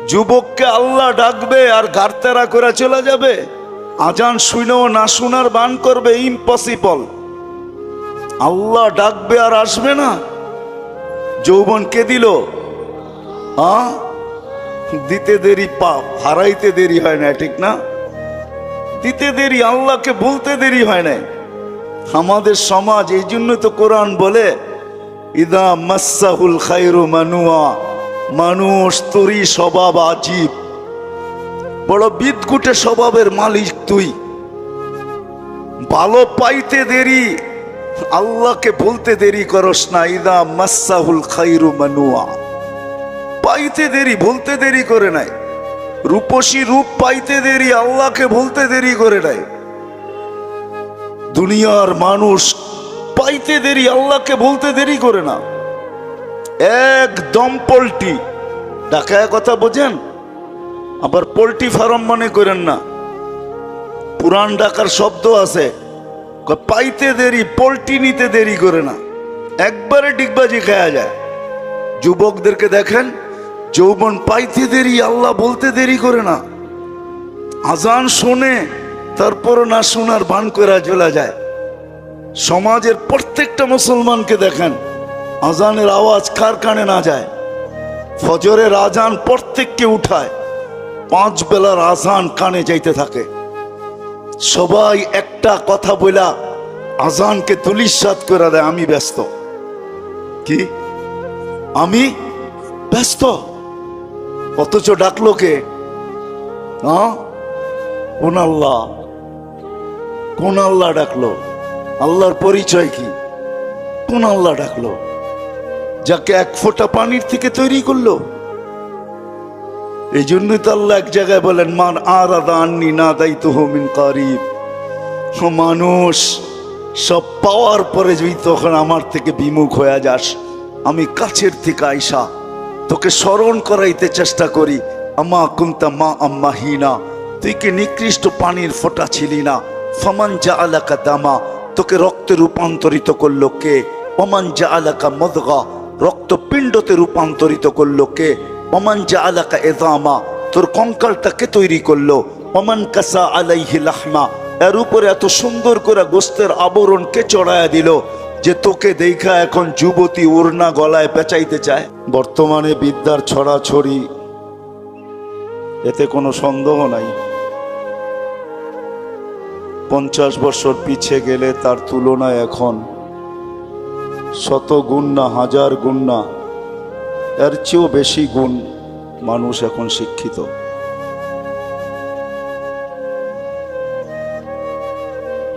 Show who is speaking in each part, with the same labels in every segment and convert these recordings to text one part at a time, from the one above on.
Speaker 1: যুবককে আল্লাহ ডাকবে আর গারতেরা করে চলে যাবে? আজান শুনেও না শোনার বান করবে? ইম্পসিবল। আল্লাহ ডাকবে আর আসবে না? যৌবন কে দিল? দিতে দেরি পাপ, হারাইতে দেরি হয় না, ঠিক না? দিতে দেরি, আল্লাহকে বলতে দেরি হয় না। আমাদের সমাজ, এই জন্য তো কোরআন বলে ইদা মাসাহুল খায়রু মানুয়া, মানুষ তোরই স্বভাব আজীব, বড় বিদঘুটে স্বভাবের মালিক তুই। ভালো পাইতে দেরি, আল্লাহকে বলতে দেরি করস না। ইদা মাসাহুল খায়রু মানুয়া, পাইতে দেরি, বলতে দেরি করে নাই। রূপসী রূপ পাইতে দেরি, আল্লাহকে বলতে দেরি করে নাই। দুনিয়ার মানুষ পাইতে দেরি, আল্লাহকে বলতে দেরি করে না। একদম পোল্ট্রি ঢাকায় কথা বোঝেন, আবার পোল্ট্রি ফার্ম মনে করেন না। পুরান ঢাকার শব্দ আছে, পাইতে দেরি, পোল্ট্রি নিতে দেরি করে না, একবারে ডিগবাজি খাওয়া যায়। যুবকদেরকে দেখেন, যৌবন পাইতে দেরি, আল্লাহ বলতে দেরি করে না। আজান শোনে, তারপর না শোনার বান করে চলে যায়। সমাজের প্রত্যেকটা মুসলমানকে দেখেন, আজানের আওয়াজ কার কানে না যায়? ফজরের আজান প্রত্যেককে উঠায়, 5 বেলার আজান কানে যাইতে থাকে। সবাই একটা কথা বলা আজানকে তুলিসাৎ করে দেয়, আমি ব্যস্ত। কি? আমি ব্যস্ত। অথচ ডাকলো কে? কোন আল্লাহ? কোন আল্লাহ ডাকলো? আল্লাহর পরিচয় কি? কোন আল্লাহ ডাকলো যাকে 1 ফোঁটা পানির থেকে তৈরি করলো? এই জন্যই তো আল্লাহ এক জায়গায় বলেন, মান আরাদা আন্নি নাদাইতুহু মিন কারিব। মানুষ সব পাওয়ার পরে যদি তখন আমার থেকে বিমুখ হয়ে যাস, আমি কাছের থেকে আইসা তোকে স্মরণ করাইতে চেষ্টা করি। আমা কুনতা মা আম্মাহিনা, তুই কি নিকৃষ্ট পানির ফোঁটা ছিলি না? ফামান জাআলাকা দামা, তোকে রক্তে রূপান্তরিত করলো কে? ওমান জাআলাকা মুদগা, রক্তপিণ্ডতে রূপান্তরিত করলো কে? ওমান জাআলাকা ইযামা, তোর কঙ্কালটাকে তৈরি করলো। ওমান কাসা আলাইহি লাহমা, এর উপরে এত সুন্দর করে গোস্তের আবরণ কে চড়ায়া দিল যে তোকে দেখা এখন যুবতী ওড়না গলায় পেঁচাইতে চায়। বর্তমানে বিদ্যার ছড়াছড়ি, এতে কোনো সন্দেহ নাই। 50 বছর পিছিয়ে গেলে তার তুলনায় এখন 100 গুণ না 1000 গুণ না, এর চেয়েও বেশি গুণ মানুষ এখন শিক্ষিত।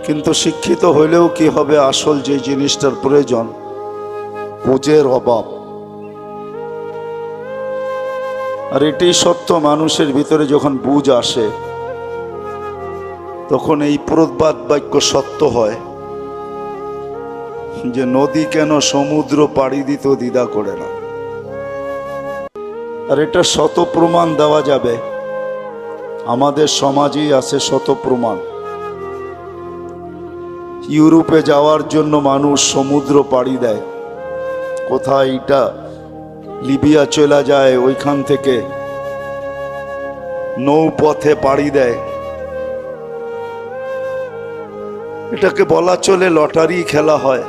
Speaker 1: কিন্তু শিক্ষিত হইলেও কি হবে? আসল যে জিনিসটার প্রয়োজন, বুঝের অভাব। আর এটাই সত্য, মানুষের ভিতরে যখন বুঝ আসে তখন এই প্রবাদ বাক্য সত্য হয় যে নদী কেন সমুদ্র পাড়ি দিতে দ্বিধা করে না। আর এটা শত প্রমাণ দেওয়া যাবে, আমাদের সমাজেই আছে শত প্রমাণ। ইউরোপে যাওয়ার জন্য মানুষ সমুদ্র পাড়ি দেয়। কোথায়? এটা লিবিয়া চলে যায়, ওইখান থেকে নৌপথে পাড়ি দেয়। এটাকে বলা চলে লটারি খেলা হয়,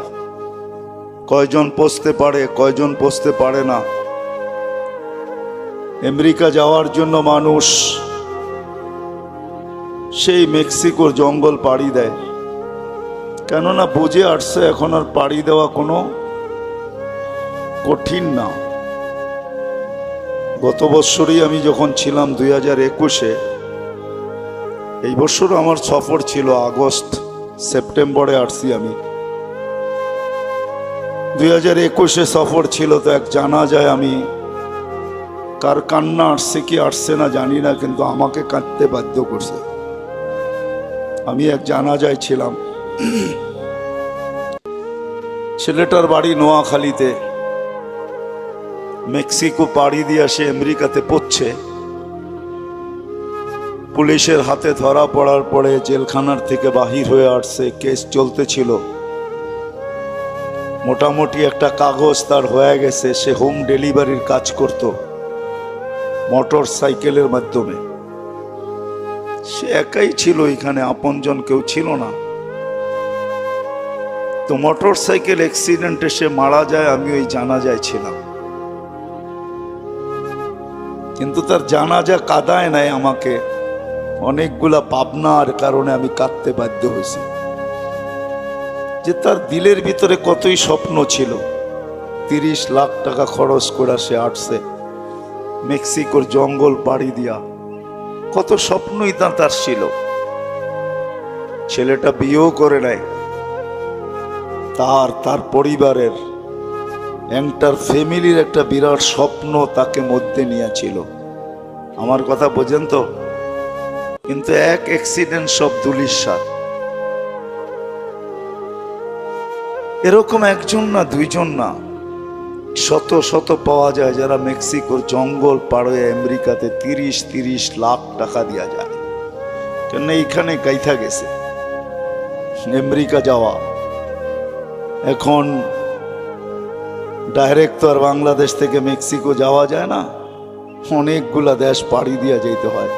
Speaker 1: কয়জন পৌঁছতে পারে, কয়জন পৌঁছতে পারে না। আমেরিকা যাওয়ার জন্য মানুষ সেই মেক্সিকোর জঙ্গল পাড়ি দেয়, কেননা বুঝে আসছে এখন আর পাড়ি দেওয়া কোনো কঠিন না। গত বছরই আমি যখন ছিলাম 2021-এ, এই বছর আমার সফর ছিল আগস্ট সেপ্টেম্বরে আসছি আমি। 2021-এ সফর ছিল, তো এক জানাজায় আমি, কার কান্না আসছে কি আসছে না জানি না, কিন্তু আমাকে কাঁদতে বাধ্য করছে। আমি এক জানাজায় ছিলাম, ছেলেটার বাড়ি নোয়াখালীতে, মেক্সিকো পাড়ি দিয়ে সে আমেরিকাতে পড়ছে। পুলিশের হাতে ধরা পড়ার পরে জেলখানার থেকে বাহির হয়ে আসছে, কেস চলতেছিল। মোটামুটি একটা কাগজ তার হয়ে গেছে, সে হোম ডেলিভারির কাজ করত। মোটর সাইকেলের মাধ্যমে। সে একাই ছিল, এখানে আপনজন কেউ ছিল না। তো মোটর সাইকেল অ্যাক্সিডেন্টে সে মারা যায়, আমি ওই জানাজায় ছিলাম। কিন্তু তার জানাজা কাঁদায় নাই আমাকে, অনেকগুলা পাবনার কারণে আমি কাঁদতে বাধ্য হয়েছি। যে তার দিলের ভিতরে কতই স্বপ্ন ছিল। 30 লাখ টাকা খরচ করে সে আসছে মেক্সিকোর জঙ্গল পাড়ি দিয়া। কত স্বপ্নই তার ছিল। ছেলেটা বিয়েও করে নেয়। তার পরিবারের এন্টার ফ্যামিলির একটা বিরাট স্বপ্ন তাকে মধ্যে নিয়েছিল। আমার কথা বোঝেন তো? কিন্তু এক অ্যাক্সিডেন্ট সব ধুলিস্যাৎ। এরকম একজন না, দুইজন না, শত শত পাওয়া যায় যারা মেক্সিকোর জঙ্গল পাড়ে আমেরিকাতে 30 লাখ টাকা দেওয়া যায়। কেন এইখানে গাইথা গেছে আমেরিকা যাওয়া। এখন ডাইরেক্ট তো আর বাংলাদেশ থেকে মেক্সিকো যাওয়া যায় না, অনেকগুলা দেশ পাড়ি দিয়া যেতে হয়।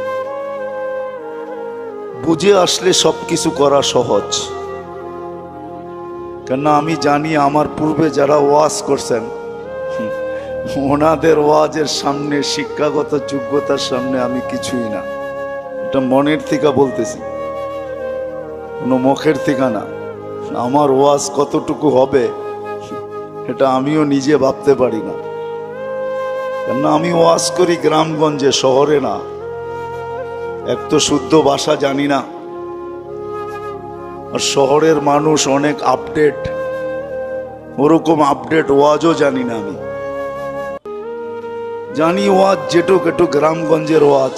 Speaker 1: বুঝে আসলে সবকিছু করা সহজ। কেন আমি জানি আমার পূর্বে যারা ওয়াজ করছেন ওনাদের ওয়াজের সামনে, শিক্ষাগত যোগ্যতার সামনে আমি কিছুই না। এটা মনের থেকে বলতেছি, কোনো মুখের থেকে না। আমার ওয়াজ কতটুকু হবে এটা আমিও নিজে ভাবতে পারি না। কেন আমি ওয়াজ করি গ্রামগঞ্জে, শহরে না। এক তো শুদ্ধ ভাষা জানি না, আর শহরের মানুষ অনেক আপডেট, ওরকম আপডেট ওয়াজও জানি না। আমি জানি ওয়াজ যেটুক একটু গ্রামগঞ্জের ওয়াজ,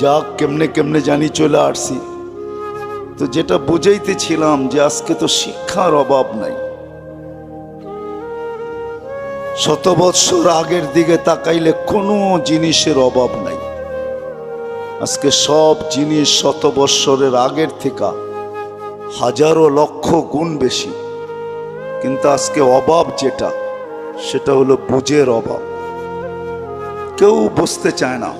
Speaker 1: যাক কেমনে কেমনে জানি চলে আসছি। তো যেটা বুঝাইতেছিলাম যে আজকে তো শিক্ষার অভাব নাই। 100 বৎসর আগের দিকে তাকাইলে কোনো জিনিসের অভাব নাই। আজকে সব জিনিস 100 বৎসরের আগের থেকে হাজারো লক্ষ গুণ বেশি। কিন্তু আজকে অভাব যেটা, সেটা হলো বুঝের অভাব। কেউ বুঝতে চায় না।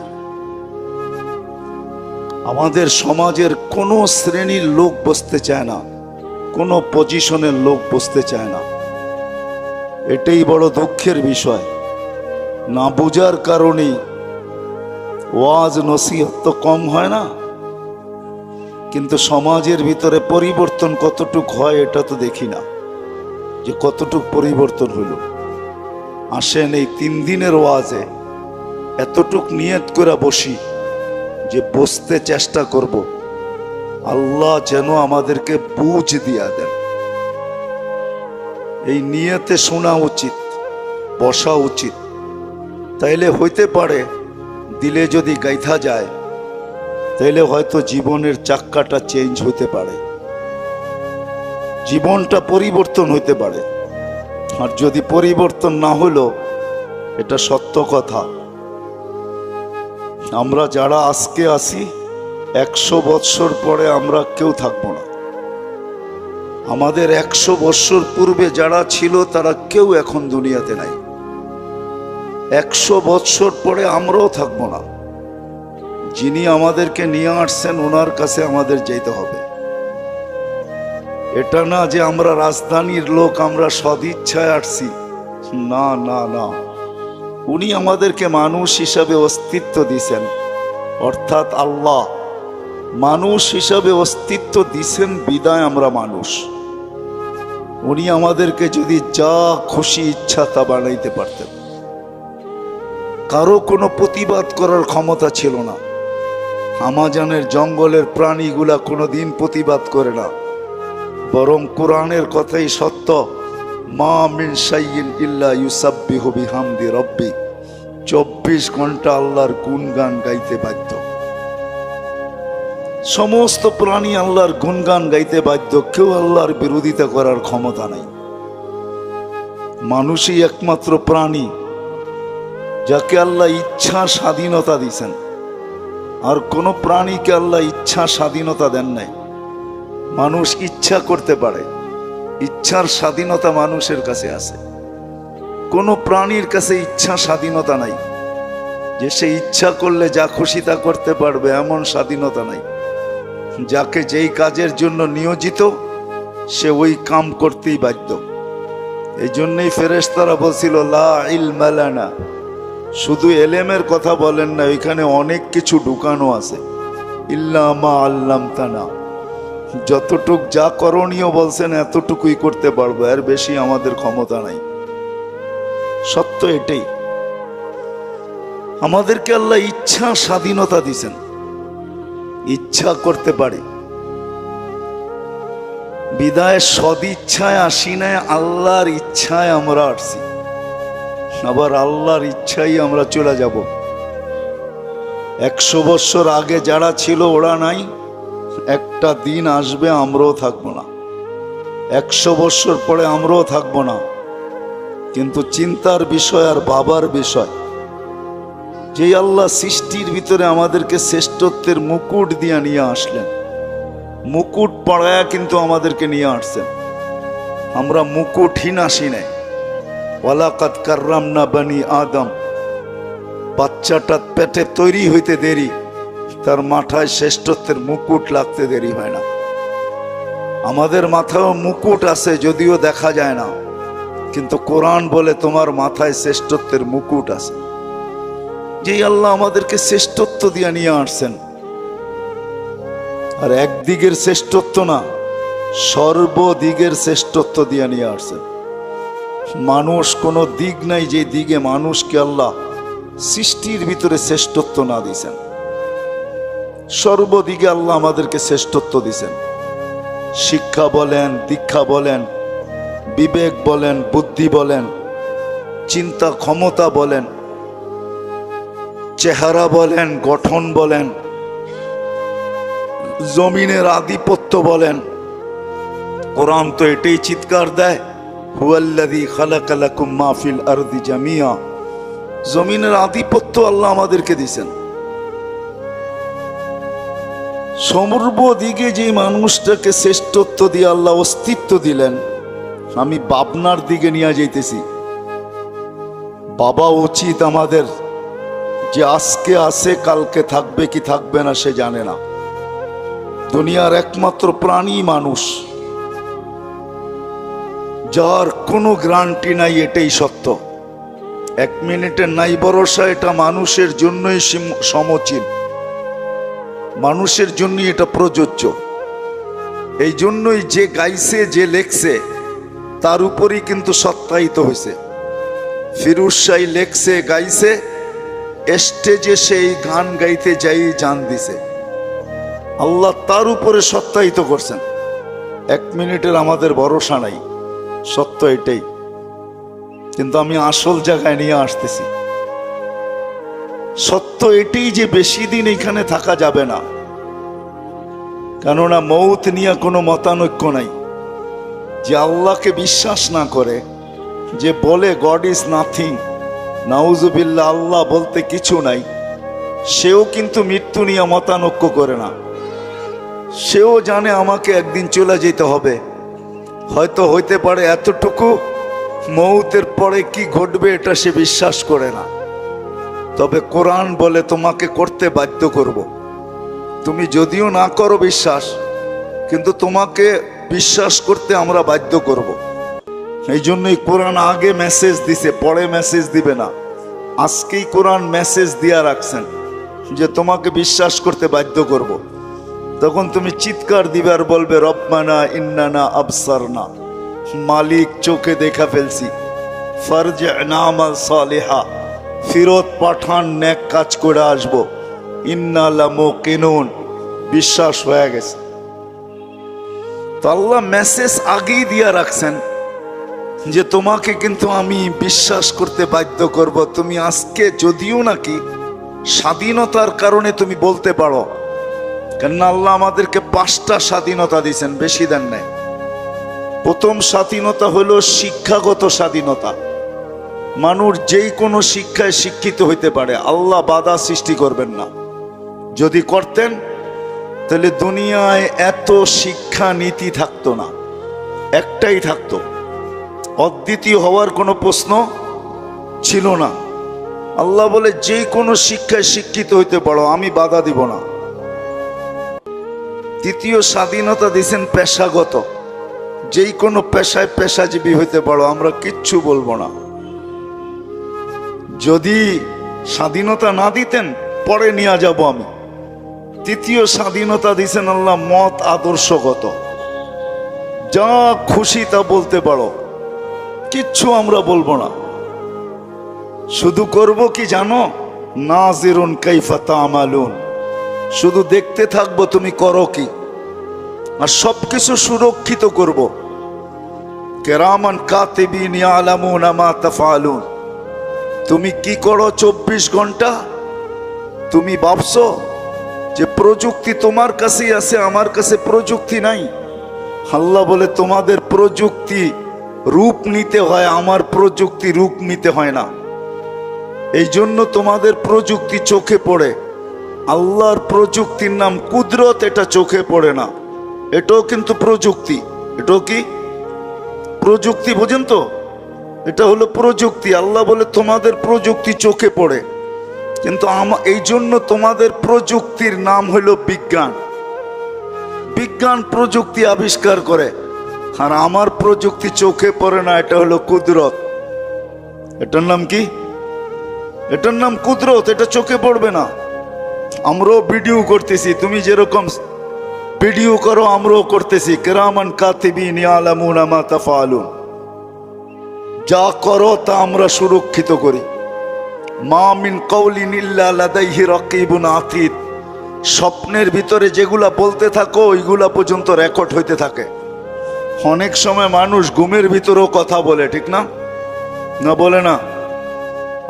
Speaker 1: আমাদের সমাজের কোনো শ্রেণীর লোক বুঝতে চায় না, কোনো পজিশনের লোক বুঝতে চায় না। এটাই বড় দুঃখের বিষয়। না বুঝার কারণেই ওয়াজ নসিহত তো কম হয় না, কিন্তু সমাজের ভিতরে পরিবর্তন কতটুক হয় এটা তো দেখি না, যে কতটুক পরিবর্তন হইল। আসেন এই 3 দিনের ওয়াজে এতটুক নিয়ত করে বসি যে বুঝতে চেষ্টা করব, আল্লাহ যেন আমাদেরকে বুঝ দিয়া দেন। এই নিয়তে শোনা উচিত, বসা উচিত। তাইলে হইতে পারে দিলে যদি গাইথা যায়, তাইলে হয়তো জীবনের চাক্কাটা চেঞ্জ হইতে পারে, জীবনটা পরিবর্তন হইতে পারে। আর যদি পরিবর্তন না হলো, এটা সত্য কথা, আমরা যারা আজকে আছি 100 বৎসর পরে আমরা কেউ থাকবো না। আমাদের 100 বৎসর পূর্বে যারা ছিল তারা কেউ এখন দুনিয়াতে নাই। 100 বৎসর পরে আমরাও থাকবো না। যিনি আমাদেরকে নিয়ে আসছেন ওনার কাছে আমাদের যেতে হবে। এটা না যে আমরা রাজধানীর লোক, আমরা সদিচ্ছায় আসছি, না না না। উনি আমাদেরকে মানুষ হিসাবে অস্তিত্ব দিছেন, অর্থাৎ আল্লাহ মানুষ হিসাবে অস্তিত্ব দিছেন বিদায় আমরা মানুষ। উনি আমাদেরকে যদি যা খুশি ইচ্ছা তা বানাইতে পারতেন। কারো কোনো প্রতিবাদ করার ক্ষমতা ছিল না। আমাজনের জঙ্গলের প্রাণীগুলা কোনোদিন প্রতিবাদ করে না, বরং কোরআনের কথাই সত্য, মা মিন শাইইন ইল্লা ইউসাব্বিহু বিহামদি রাব্বি। 24 ঘন্টা আল্লাহর গুণগান গাইতে বাধ্য। সমস্ত প্রাণী আল্লাহর গুণগান গাইতে বাধ্য, কেউ আল্লাহর বিরোধিতা করার ক্ষমতা নাই। মানুষই একমাত্র প্রাণী যাকে আল্লাহ ইচ্ছা স্বাধীনতা দিয়েছেন। আর কোনো প্রাণীকে আল্লাহ ইচ্ছা স্বাধীনতা দেন নাই। মানুষ ইচ্ছা করতে পারে, ইচ্ছার স্বাধীনতা মানুষের কাছে আছে। কোনো প্রাণীর কাছে ইচ্ছা স্বাধীনতা নাই যে সে ইচ্ছা করলে যা খুশি তা করতে পারবে, এমন স্বাধীনতা নাই। যাকে যেই কাজের জন্য নিয়োজিত সে ওই কাম করতেই বাধ্য। এই জন্যই ফেরেশতারা বলছিল লা ইলমা লানা, শুধু এলেমের কথা বলেন না, ওইখানে অনেক কিছু ঢুকানো আছে। ইল্লা মা আল্লামতানা, যতটুক যা করণীয় বলছেন এতটুকুই করতে পারবো, এর বেশি আমাদের ক্ষমতা নাই। সত্য এটাই, আমাদেরকে আল্লাহ ইচ্ছা স্বাধীনতা দিছেন, ইচ্ছা করতে পারি। বিদায় সদিচ্ছায় আসি নাই, আল্লাহর ইচ্ছায় আমরা আসছি, আবার আল্লাহর ইচ্ছাই আমরা চলে যাব। 100 বছর আগে যারা ছিল ওরা নাই, একটা দিন আসবে আমরাও থাকবো না, 100 বছর পরে আমরাও থাকবো না। কিন্তু চিন্তার বিষয় আর বাবার বিষয়, যে আল্লাহ সৃষ্টির ভিতরে আমাদেরকে শ্রেষ্ঠত্বের মুকুট দিয়ে নিয়ে আসলেন, মুকুট পড়ায়া কিন্তু আমাদেরকে নিয়ে আসছেন। আমরা মুকুটহীন আসি নাই। ওয়ালাকাদ কাররামনা বানি আদম, বাচ্চাটা পেটে তৈরি হইতে দেরি, তার মাথায় শ্রেষ্ঠত্বের মুকুট লাগতে দেরি হয় না। আমাদের মাথায়ও মুকুট আছে, যদিও দেখা যায় না, কিন্তু কোরআন বলে তোমার মাথায় শ্রেষ্ঠত্বের মুকুট আছে। যেই আল্লাহ আমাদেরকে শ্রেষ্ঠত্ব দিয়ে নিয়ে আসছেন, আর একদিকের শ্রেষ্ঠত্ব না, সর্বদিকের শ্রেষ্ঠত্ব দিয়ে নিয়ে আসছেন। মানুষ কোনো দিক নাই যে দিকে মানুষকে আল্লাহ সৃষ্টির ভিতরে শ্রেষ্ঠত্ব না দিয়েছেন। সর্বদিকে আল্লাহ আমাদেরকে শ্রেষ্ঠত্ব দিয়েছেন। শিক্ষা বলেন, দীক্ষা বলেন, বিবেক বলেন, বুদ্ধি বলেন, চিন্তা ক্ষমতা বলেন, চেহারা বলেন, গঠন বলেন, জমিনের আধিপত্য বলেন। কোরআন তো এটাই চিৎকার দেয়, হুয়াল্লাযী খালাকা লাকুম মা ফিল আরদি জামিয়া। জমিনের আধিপত্য আল্লাহ আমাদেরকে দিয়েছেন। সর্বদিকে যে মানুষটাকে শ্রেষ্ঠত্ব দিয়ে আল্লাহ অস্তিত্ব দিলেন, আমি বাবনার দিকে নিয়ে যাইতেছি। বাবা উচিত আমাদের, যে আজকে আছে কালকে থাকবে কি থাকবে না সে জানে না। দুনিয়ার একমাত্র প্রাণী মানুষ, যার কোনো গ্যারান্টি নাই, এটাই সত্য। 1 মিনিটের নাই ভরসা, এটা মানুষের জন্যই সমচিন, মানুষের জন্যই এটা প্রযোজ্য। এই জন্যই যে গাইছে, যে লেখছে, তার উপরই কিন্তু সত্যায়িত হয়েছে। ফিরোজ শাহ লেখছে, গাইছে, স্টেজে সেই গান গাইতে যাই জান দিছে, আল্লাহ তার উপরে সত্যায়িত করছেন। 1 মিনিটের আমাদের ভরসা নাই, সত্য এটাই। কিন্তু আমি আসল জায়গায় নিয়ে আসতেছি। সত্য এটাই যে বেশি দিন এখানে থাকা যাবে না, কেননা মৌত নিয়ে কোনো মতানৈক্য নাই। যে আল্লাহকে বিশ্বাস না করে, যে বলে গড ইজ নাথিং, নাউজুবিল্লাহ, আল্লাহ বলতে কিছু নাই, সেও কিন্তু মৃত্যু নিয়ে মতানৈক্য করে না। সেও জানে আমাকে একদিন চলে যেতে হবে। হয়তো হইতে পারে এতটুকু, মৌতের পরে কি ঘটবে এটা সে বিশ্বাস করে না। তবে কোরআন বলে তোমাকে করতে বাধ্য করব। তুমি যদিও না করো বিশ্বাস, কিন্তু তোমাকে বিশ্বাস করতে আমরা বাধ্য করব। এই জন্যই কোরআন আগে মেসেজ দিছে, পরে মেসেজ দিবে না। আজকেই কোরআন মেসেজ দিয়া রাখছেন যে তোমাকে বিশ্বাস করতে বাধ্য করব। তখন তুমি চিৎকার দিবে আর বলবে রব্বানা ইন্নানা আবসারনা, মালিক চোখে দেখা ফেলছি, ফারজি'না আমাল সালিহা, ফিরত পাঠান, নেক কাজ করে আসবো, ইন্না লামুকিনুন, বিশ্বাস হয়ে গেছে। তো আল্লাহ মেসেজ আগেই দিয়া রাখছেন যে তোমাকে কিন্তু আমি বিশ্বাস করতে বাধ্য করব। তুমি আজকে যদিও নাকি স্বাধীনতার কারণে তুমি বলতে পারো, কেননা আল্লাহ আমাদেরকে 5টা স্বাধীনতা দিয়েছেন, বেশি দেন নাই। প্রথম স্বাধীনতা হলো শিক্ষাগত স্বাধীনতা। মানুষ যেই কোনো শিক্ষায় শিক্ষিত হইতে পারে, আল্লাহ বাধা সৃষ্টি করবেন না। যদি করতেন তাহলে দুনিয়ায় এত শিক্ষা নীতি থাকতো না, একটাই থাকতো, অদ্বিতীয় হওয়ার কোনো প্রশ্ন ছিল না। আল্লাহ বলে যে কোনো শিক্ষায় শিক্ষিত হইতে পারো, আমি বাধা দিব না। তৃতীয় স্বাধীনতা দিয়েছেন পেশাগত, যেই কোনো পেশায় পেশাজীবী হইতে পারো, আমরা কিচ্ছু বলবো না। যদি স্বাধীনতা না দিতেন পরে নিয়ে যাব আমি। তৃতীয় স্বাধীনতা দিয়েছেন আল্লাহ মত আদর্শগত, যা খুশি তা বলতে পারো, কিচ্ছু আমরা বলবো না। শুধু করব কি জানো, নাজিরুন কাইফা তা'মালুন, শুধু দেখতে থাকবো তুমি করো কি, আর সবকিছু সুরক্ষিত করব। কিরামান কাতিবিন ইয়ালামুনা মা তাফআলুন, তুমি কি করো 24 ঘন্টা? তুমি ভাবছো যে প্রযুক্তি তোমার কাছেই আছে, আমার কাছে প্রযুক্তি নাই? আল্লাহ বলে তোমাদের প্রযুক্তি রূপ নিতে হয়, আমার প্রযুক্তি রূপ নিতে হয় না। এই জন্য তোমাদের প্রযুক্তি চোখে পড়ে, আল্লাহর প্রযুক্তির নাম কুদরত, এটা চোখে পড়ে না। এটাও কিন্তু প্রযুক্তি। এটাও কি প্রযুক্তি? বোঝেন তো, এটা হলো প্রযুক্তি। আল্লাহ বলে তোমাদের প্রযুক্তি চোখে পড়ে, কিন্তু এই জন্য তোমাদের প্রযুক্তির নাম হলো বিজ্ঞান। বিজ্ঞান প্রযুক্তি আবিষ্কার করে, আর আমার প্রযুক্তি চোখে পড়ে না, এটা হলো কুদরত। এটার নাম কি? এটার নাম কুদরত, এটা চোখে পড়বে না। আমরাও ভিডিও করতেছি, তুমি যেরকম ভিডিও করো আমরাও করতেছি। কিরামান কাতিবিন ইয়ালামুনা মা তাফআলুন, যা করো তা আমরা সুরক্ষিত করি। মা মিন কাউলিন ইল্লা লাদাইহি রাকিবুন আতীদ, স্বপ্নের ভিতরে যেগুলা বলতে থাকো ওইগুলা পর্যন্ত রেকর্ড হইতে থাকে। অনেক সময় মানুষ ঘুমের ভিতরেও কথা বলে, ঠিক না? না বলে না?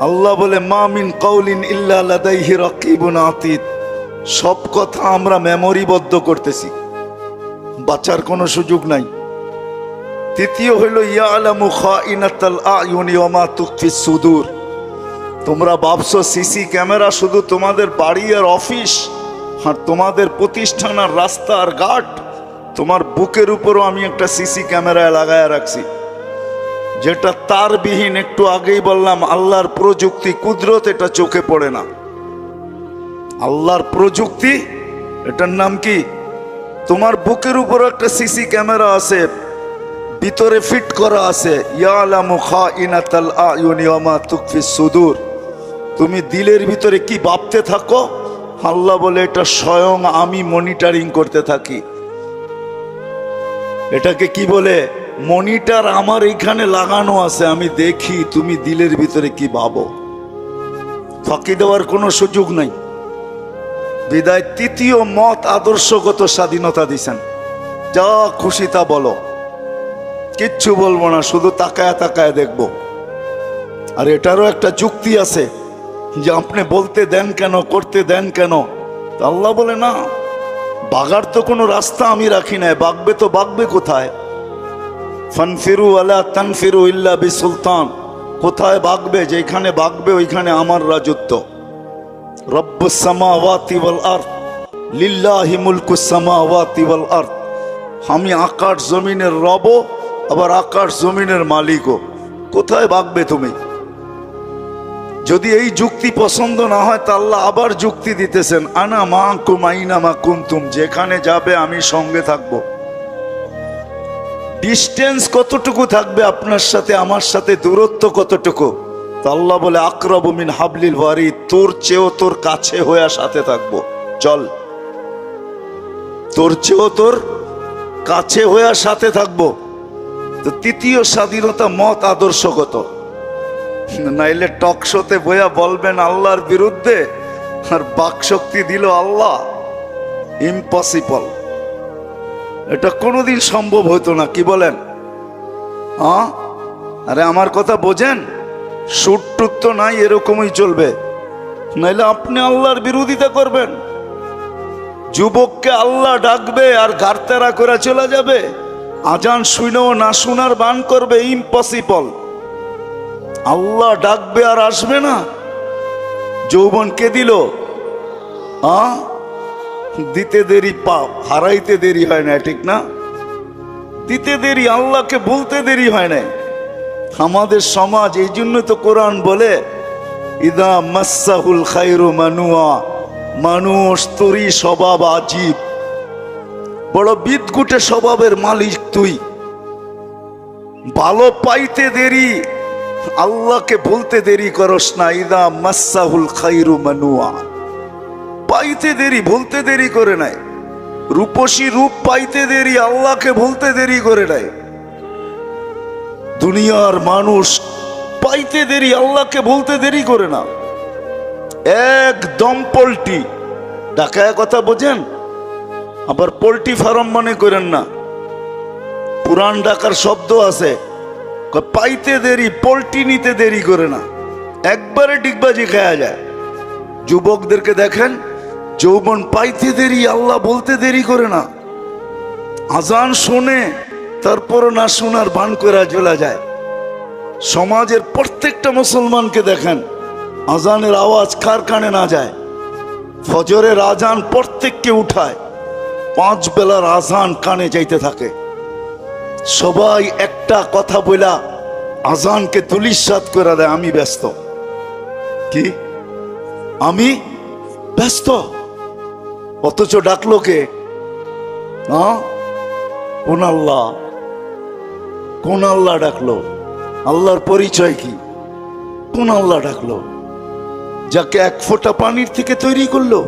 Speaker 1: আল্লাহ বলে মা মিন কাউলিন ইল্লা লাদাইহি রাকিবুন আতীদ, সব কথা আমরা মেমোরিবদ্ধ করতেছি, বাঁচার কোনো সুযোগ নাই। তৃতীয় হইল ইয়ালামু খাইনাতাল আয়ুনি ওয়া মা তুখফিস সুদূর, তোমরা ভাবছো সিসি ক্যামেরা শুধু তোমাদের বাড়ি আর অফিস আর তোমাদের প্রতিষ্ঠান আর রাস্তা আর ঘাট, তোমার বুকের উপরও আমি একটা সিসি ক্যামেরায় লাগায় রাখছি, যেটা তারবিহীন। একটু আগেই বললাম আল্লাহর প্রযুক্তি কুদরত, এটা চোখে পড়ে না। আল্লাহর প্রযুক্তি, এটার নাম কি? তোমার বুকের উপর একটা সিসি ক্যামেরা আছে, ভিতরে ফিট করা আছে। ইয়ালামু খাইনাতাল আয়ুনি ওয়া মা তুখফিস সুদূর, তুমি দিলের ভিতরে কি ভাবতে থাকো, আল্লাহ বলে এটা স্বয়ং আমি মনিটরিং করতে থাকি। এটাকে কি বলে? মনিটর আমার এখানে লাগানো আছে, আমি দেখি তুমি দিলের ভিতরে কি ভাবো। ফাঁকি দেওয়ার কোনো সুযোগ নাই। বিদায় তৃতীয় মত আদর্শগত স্বাধীনতা দিছেন, যা খুশি তা বলো, কিচ্ছু বলবো না, শুধু তাকায় তাকায় দেখবো। আর এটারও একটা যুক্তি আছে যে আপনি বলতে দেন কেন, করতে দেন কেন? আল্লাহ বলে না, বাগার তো কোনো রাস্তা আমি রাখি নাই, বাগবে তো বাগবে কোথায়? ফানফিরু আলা তানফিরু ইল্লা বিসুলতান, কোথায় বাগবে? যেখানে বাগবে ওইখানে আমার রাজত্ব। রব্বুস সামাওয়াতি ওয়াল আরদ লিল্লাহি মুলকুস সামাওয়াতি ওয়াল আরদ, আমি আকাশ জমিনের রব, আবার আকাশ জমিনের মালিকও। কোথায় বাগবে তুমি? যদি এই যুক্তি পছন্দ না হয় তা আল্লাহ আবার যুক্তি দিতেছেন, আনা মাকুম আইনামা কুনতুম, যেখানে যাবে আমি সঙ্গে থাকব। ডিস্টেন্স কতটুকু থাকবে আপনার সাথে আমার সাথে, দূরত্ব কতটুকু? তো আল্লাহ বলে আকরাবু মিন হাবলিল ওয়ারিদ, তোর চেয়েও তোর কাছে হয়ে সাথে থাকবো, চল। তোর চেয়েও তোর কাছে হয়ে সাথে থাকবো। তো তৃতীয় স্বাধীনতা মত আদর্শগত, নাইলে টক শোতে বইয়া বলবেন আল্লাহর বিরুদ্ধে আর বাক শক্তি দিল আল্লাহ, ইম্পসিবল। এটা কোনোদিন সম্ভব হতো না, কি বলেন? আরে আমার কথা বোঝেন, সুট টুট তো নাই, এরকমই চলবে, নাইলে আপনি আল্লাহর বিরোধিতা করবেন। যুবককে আল্লাহ ডাকবে আর ঘাড়তেরা করে চলে যাবে, আজান শুনেও না শোনার বান করবে, ইম্পসিবল। আল্লাহ ডাকবে আর আসবে না। যৌবন কে দিল? দিতে দেরি পাপ, হারাইতে দেরি হয় না, ঠিক না? দিতে দেরি, আল্লাহকে বলতে দেরি হয় না। আমাদের সমাজ, এই জন্য তো কোরআন বলে ইদা মাসাহুল খায়রু মানুয়া, মানুষ তোরই স্বভাব আজীব, বড় বিদঘুটে স্বভাবের মালিক তুই। ভালো পাইতে দেরি, আল্লাহকে বলতে দেরি করস না। ইদা মাসাহুল খায়রু মানুয়া, পাইতে দেরি, বলতে দেরি করে নাই। রূপসী রূপ পাইতে দেরি, আল্লাহকে বলতে দেরি করে নাই। দুনিয়ার মানুষ পাইতে দেরি, আল্লাহকে বলতে দেরি করে না। একদম পোল্ট্রি ঢাকায় কথা বোঝেন, আবার পোল্ট্রি ফার্ম মনে করেন না। পুরান ঢাকার শব্দ আছে, পাইতে দেরি, পোল্ট্রি নিতে দেরি করে না, একবারে ডিগবাজি খাওয়া যায়। যুবকদেরকে দেখেন, যৌবন পাইতে দেরি, আল্লাহ বলতে দেরি করে না। আজান শুনে তারপর না শোনার ভান করে চলে যায়। সমাজের প্রত্যেকটা মুসলমানকে দেখেন, আজানের আওয়াজ কার কানে না যায়। ফজরের আজান প্রত্যেককে উঠায়, 5 বেলার আজান কানে যাইতে থাকে। সবাই একটা কথা বলা আজানকে তুলিসাৎ করে দেয়, আমি ব্যস্ত। কি আমি ব্যস্ত? অথচ ডাকলো কে? কোন আল্লাহ? কোন আল্লাহ ডাকলো? আল্লাহর পরিচয় কি? কোন আল্লাহ ডাকলো যাকে 1 ফোঁটা পানির থেকে তৈরি করলো?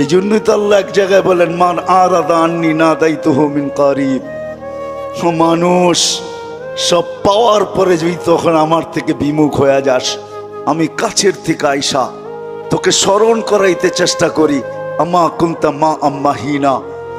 Speaker 1: এই জন্যই তো আল্লাহ এক জায়গায় বলেন, মান আরাদা আন্নি নাদাইতুহু মিন কারিব। মানুষ সব পাওয়ার পরে যদি তখন আমার থেকে বিমুখ হয়ে যাস, আমি কাছের থেকে আইসা তোকে স্মরণ করাইতে চেষ্টা করি। আমা কুনতা মা আম্মাহিনা,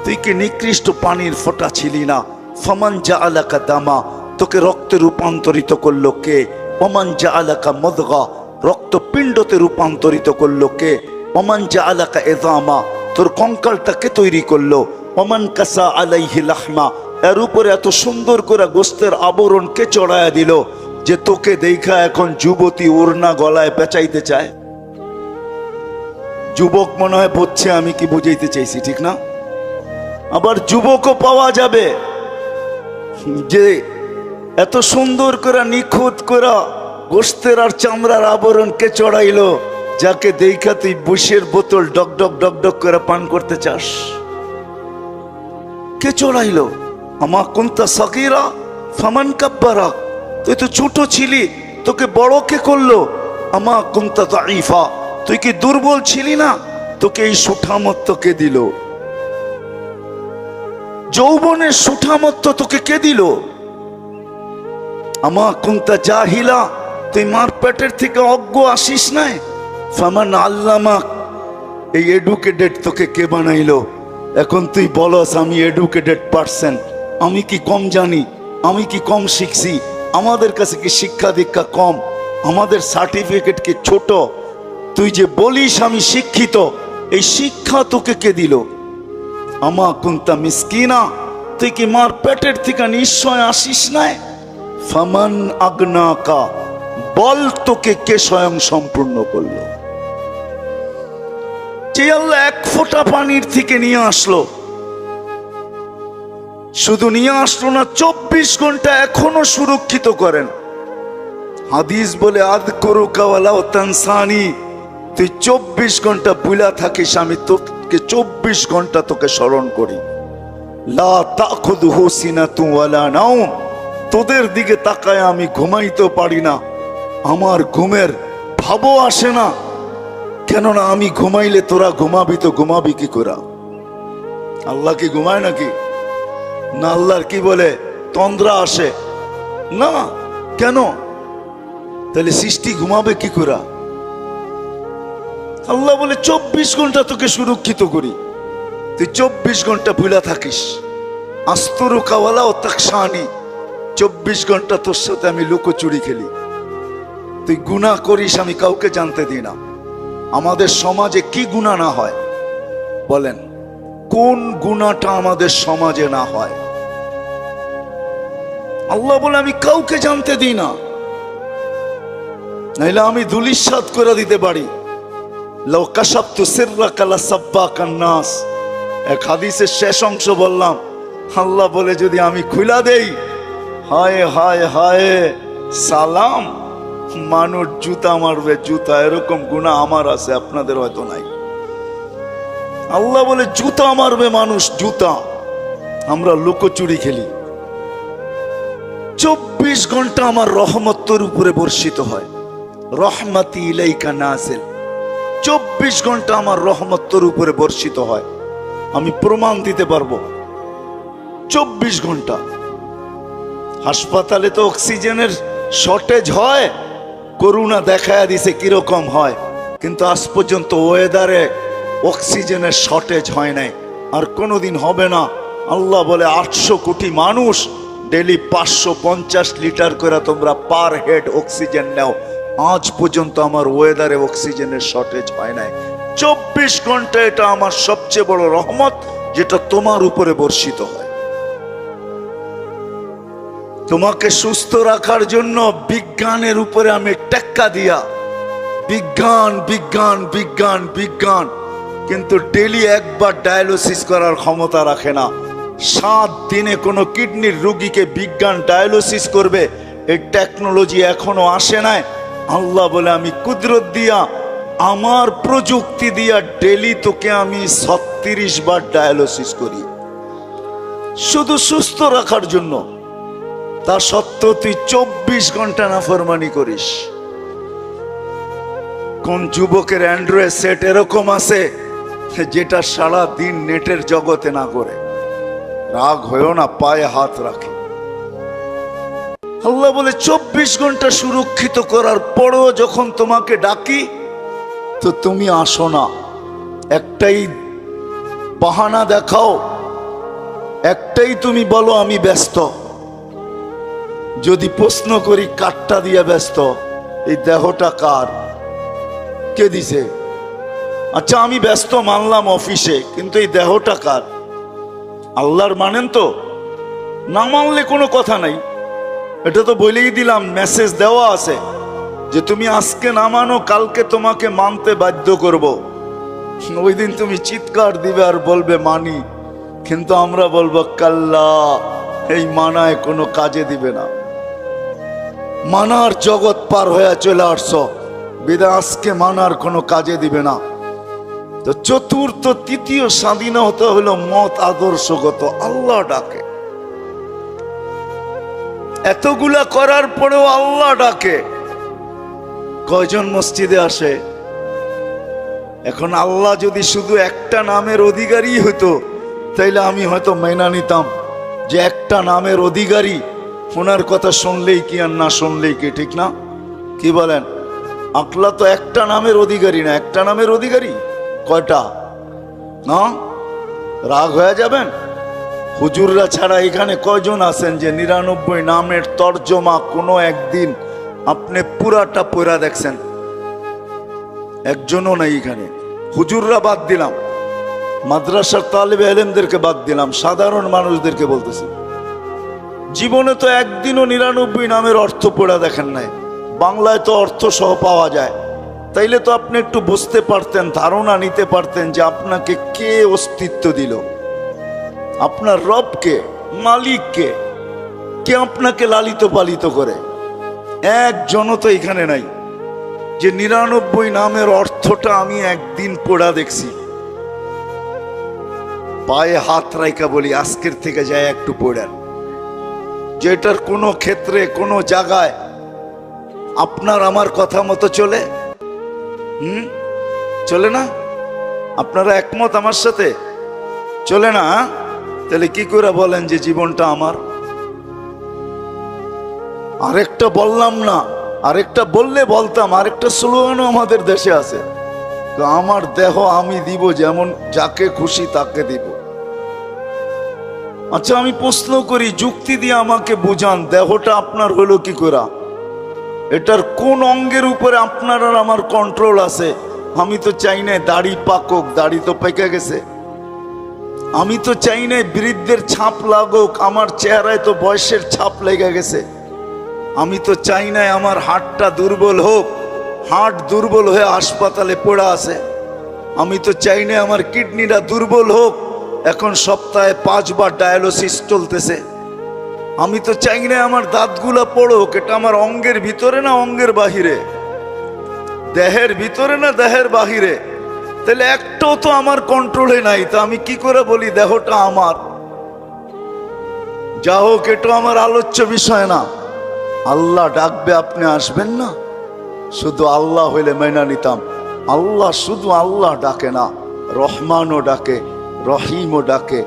Speaker 1: তুই কি নিকৃষ্ট পানির ফোঁটা ছিলি না? ফামান জাআলাকা দামা, তোকে রক্তে রূপান্তরিত করলো কে? ওমান জাআলাকা মুদগা, রক্তপিণ্ডতে রূপান্তরিত করলো কে? ওমান জাআলাকা ইযামা, তোর কঙ্কালটাকে তৈরি করলো। ওমান কাসা আলাইহি লাহমা, এর উপরে এত সুন্দর করে গোস্তের আবরণ কে চড়ায়া দিল যে তোকে দেখা এখন যুবতী ওড়না গলায় পেঁচাইতে চায়। যুবক মনে হয় বুঝছে আমি কি বুঝাইতে চাইছি, ঠিক না? আবার যুবকও পাওয়া যাবে যে এত সুন্দর করে নিখুঁত করে গোস্তের আর চামড়ার আবরণ কে চড়াইলো, যাকে দেখা তুই বুশের বোতল ডক ডক ডক ডক করে পান করতে চাস। কে চড়াইলো? আমা কুনতা সাগীরা ফামান কাব্বারা, তুই তো ছোট ছিলি, তোকে বড় কে করলো? আমা কুনতা দাঈফা, তুই কি দুর্বল ছিলি না, তোকে এই সুঠামত্ব কে দিল? যৌবনের সুঠামত্ব তোকে কে দিল? আমা কুনতা জাহিলা, তুই মার পেটের থেকে অজ্ঞ আসিস নাই? ফামান আল্লামাক, এই এডুকেটেড তোকে কে বানাইলো? এখন তুই বলস আমি এডুকেটেড পারসন, আমি কি কম জানি? আমি কি কম শিখছি? আমাদের কাছে কি শিক্ষা দীক্ষা কম? আমাদের সার্টিফিকেট কি ছোট? তুই যে বলিস আমি শিক্ষিত, এই শিক্ষা তোকে কে দিল? আমা কুনতা মিসকিনা, তুই কি মার পেটের থেকে নিশ্চয় আসিস নাই? ফামান আগনাকা, বল তোকে কে স্বয়ং সম্পূর্ণ করলো? যে আল্লাহ 1 ফোঁটা পানির থেকে নিয়ে আসলো, শুধু নিয়ে আসলো না, 24 ঘন্টা এখনো সুরক্ষিত করেন। হাদিস বলে আযকুরুকা ওয়ালাউ তানসানি, তুই 24 ঘন্টা বুলা থাকিস, আমি তোকে 24 ঘন্টা তোকে স্মরণ করি। লা তাখুযুহু সিনাতু ওয়ালা নাওম, তোদের দিকে তাকায় আমি ঘুমাইতে পারি না, আমার ঘুমের ভাবও আসে না। কেননা আমি ঘুমাইলে তোরা ঘুমাবি, তো ঘুমাবি কি করে? আল্লাহ কি ঘুমায় নাকি? না, আল্লাহর কি বলে তন্দ্রা আসে না। কেন? তাহলে সৃষ্টি ঘুমাবে কি করে? আল্লাহ বলে 24 ঘন্টা তোকে সুরক্ষিত করি, তুই 24 ঘন্টা ভুলা থাকিস। আস্তরুকা ওয়ালাউ তাকশানি, 24 ঘন্টা তোর সাথে আমি লুকোচুরি খেলি। তুই গুনাহ করিস, আমি কাউকে জানতে দিই না। আমাদের সমাজে কি গুনাহ না হয় বলেন? কোন গুনাহটা আমাদের সমাজে না হয়? আল্লাহ বলে আমি কাউকে জানতে দিই না, নাইলে আমি ধুলিসাৎ করে দিতে পারি। লাউ কাশাফতু সিররাকা লাসাব্বাকান নাস, এক হাদিসের শেষ অংশ বললাম। আল্লাহ বলে যদি আমি খুলা দেই, হায় হায় হায়, সালাম, মানুষ জুতা মারবে জুতা, এরকম গুনাহ আমার আছে, আপনাদের হয়তো নাই। আল্লাহ বলে জুতা মারবে মানুষ, জুতা। আমরা লুকোচুরি খেলি। 24 ঘন্টা আমার রহমত তোর উপরে বর্ষিত হয়, রহমতি ইলাইকা নাজিল। 24 ঘন্টা আমার রহমত তোর উপরে বর্ষিত হয়, আমি প্রমাণ দিতে পারবো। 24 ঘন্টা। হাসপাতালে তো অক্সিজেনের শর্টেজ হয়, করোনা দেখায়া দিছে কিরকম হয়, কিন্তু আজ পর্যন্ত ওয়েদারে অক্সিজেনের শর্টেজ হয় নাই, আর কোনোদিন হবে না। আল্লাহ বলে 800 কোটি মানুষ ডেলি 550 লিটার করে তোমরা পার হেড অক্সিজেন নাও, আজ পর্যন্ত আমার ওয়েদারে অক্সিজেনের শর্টেজ হয় নাই। 24 ঘন্টা এটা আমার সবচেয়ে বড় রহমত, যেটা তোমার উপরে বর্ষিত হয়। তোমাকে সুস্থ রাখার জন্য বিজ্ঞানের উপরে আমি টেক্কা দিয়া, বিজ্ঞান বিজ্ঞান বিজ্ঞান বিজ্ঞান, কিন্তু ডেলি একবার ডায়ালিসিস করার ক্ষমতা রাখে না। 7 দিনে কোনো কিডনির রোগীকে বিজ্ঞান ডায়ালিসিস করবে, এই টেকনোলজি এখনো আসে নাই। আল্লাহ বলে আমি কুদরত দিয়া, আমার প্রযুক্তি দিয়া ডেলি তোকে আমি 36 বার ডায়ালিসিস করি, শুধু সুস্থ রাখার জন্য। তা সত্ত্বেও তুই 24 ঘন্টা নাফরমানি করিস। কোন যুবকের অ্যান্ড্রয়েড সেট এরকম আছে যেটা সারা দিন নেটের জগতে না করে? রাগ হয়েও না, পায়ে হাত রাখে। আল্লাহ বলে 24 ঘন্টা সুরক্ষিত করার পরও যখন তোমাকে ডাকি তো তুমি আসো না। একটাই বাহানা দেখাও, একটাই তুমি বলো আমি ব্যস্ত। যদি প্রশ্ন করি কাঠটা দিয়ে ব্যস্ত, এই দেহটা কার, কে দিছে? আচ্ছা আমি ব্যস্ত মানলাম অফিসে, কিন্তু এই দেহটা কার? আল্লাহর মানেন তো? না মানলে কোনো কথা নাই, এটা তো বলেই দিলাম, মেসেজ দেওয়া আছে যে তুমি আজকে না মানো কালকে তোমাকে মানতে বাধ্য করব। ওই দিন তুমি চিৎকার দিবে আর বলবে মানি, কিন্তু আমরা বলবো কাল্লা, এই মানায় কোনো কাজে দিবে না। মানার জগৎ পার হয়ে চলে আসছো, বিদা আজকে মানার কোনো কাজে দিবে না। তো চতুর্থ তৃতীয় স্বাধীনতা হলো মত আদর্শগত। আল্লাহ ডাকে, এতগুলা করার পরেও আল্লাহ ডাকে। কয়জন মসজিদে আসে? এখন আল্লাহ যদি শুধু একটা নামের অধিকারী হতো তাইলে আমি হয়তো মেনে নিতাম যে একটা নামের অধিকারী, ওনার কথা শুনলেই কি আর না শুনলেই কি, ঠিক না? কি বলেন? আল্লাহ তো একটা নামের অধিকারী না, একটা নামের অধিকারী কয়টা? না রাগ হয়ে যাবেন? হুজুররা ছাড়া এখানে কয়জন আছেন যে 99 নামের তর্জমা কোনো একদিন আপনি পুরাটা পড়া দেখছেন? একজনও নাই এখানে। হুজুররা বাদ দিলাম, মাদ্রাসার তালেবে ইলমদেরকে বাদ দিলাম, সাধারণ মানুষদেরকে বলতেছি, জীবনে তো একদিনও 99 নামের অর্থ পড়া দেখেন নাই। বাংলায় তো অর্থ সহ পাওয়া যায়, তাইলে তো আপনি একটু বুঝতে পারতেন, ধারণা নিতে পারতেন যে আপনাকে কে অস্তিত্ব দিল, আপনার রবকে, মালিককে, কে আপনাকে লালিত পালিত করে। একজনও তো এখানে নাই যে 99 নামের অর্থটা আমি একদিন পড়া দেখছি। পায়ে হাত রাইকা বলি আজকের থেকে যায় একটু পড়েন, যেটার কোনো ক্ষেত্রে কোনো জায়গায় আপনার আমার কথা মতো চলে। চলে না? আপনারা একমত আমার সাথে? চলে না? তাহলে কি করে বলেন যে জীবনটা আমার? আরেকটা বললাম না, আরেকটা বললে বলতাম, আরেকটা স্লোগানও আমাদের দেশে আছে, আমার দেহ আমি দিব, যেমন যাকে খুশি তাকে দিব। আচ্ছা আমি প্রশ্ন করি, যুক্তি দিয়ে আমাকে বুঝান, দেহটা আপনার হলো কি করে? এটার কোন অঙ্গের উপরে আপনার আর আমার কন্ট্রোল আছে? আমি তো চাই না দাড়ি পাকুক, দাড়ি তো পেকে গেছে। আমি তো চাই না বৃদ্ধের ছাপ লাগুক, আমার চেহারায় তো বয়সের ছাপ লেগে গেছে। আমি তো চাই না আমার হাড়টা দুর্বল হোক, হাড় দুর্বল হয়ে হাসপাতালে পড়ে আছে। আমি তো চাই না আমার কিডনিটা দুর্বল হোক, এখন সপ্তাহে 5 বার ডায়ালিসিস চলতেছে। আমি তো চাই না আমার দাঁতগুলা পড়ুক, এটা আমার অঙ্গের ভিতরে না অঙ্গের বাহিরে, দেহের ভিতরে না দেহের বাহিরে। তাহলে একটাও তো আমার কন্ট্রোলে নাই, তো আমি কি করে বলি দেহটা আমার? যা হোক, এটা আমার আলোচ্য বিষয় না। আল্লাহ ডাকবে, আপনি আসবেন না? শুধু আল্লাহ হইলে মেনা নিতাম। আল্লাহ শুধু আল্লাহ ডাকে না, রহমানও ডাকে, রহিমও ডাকে,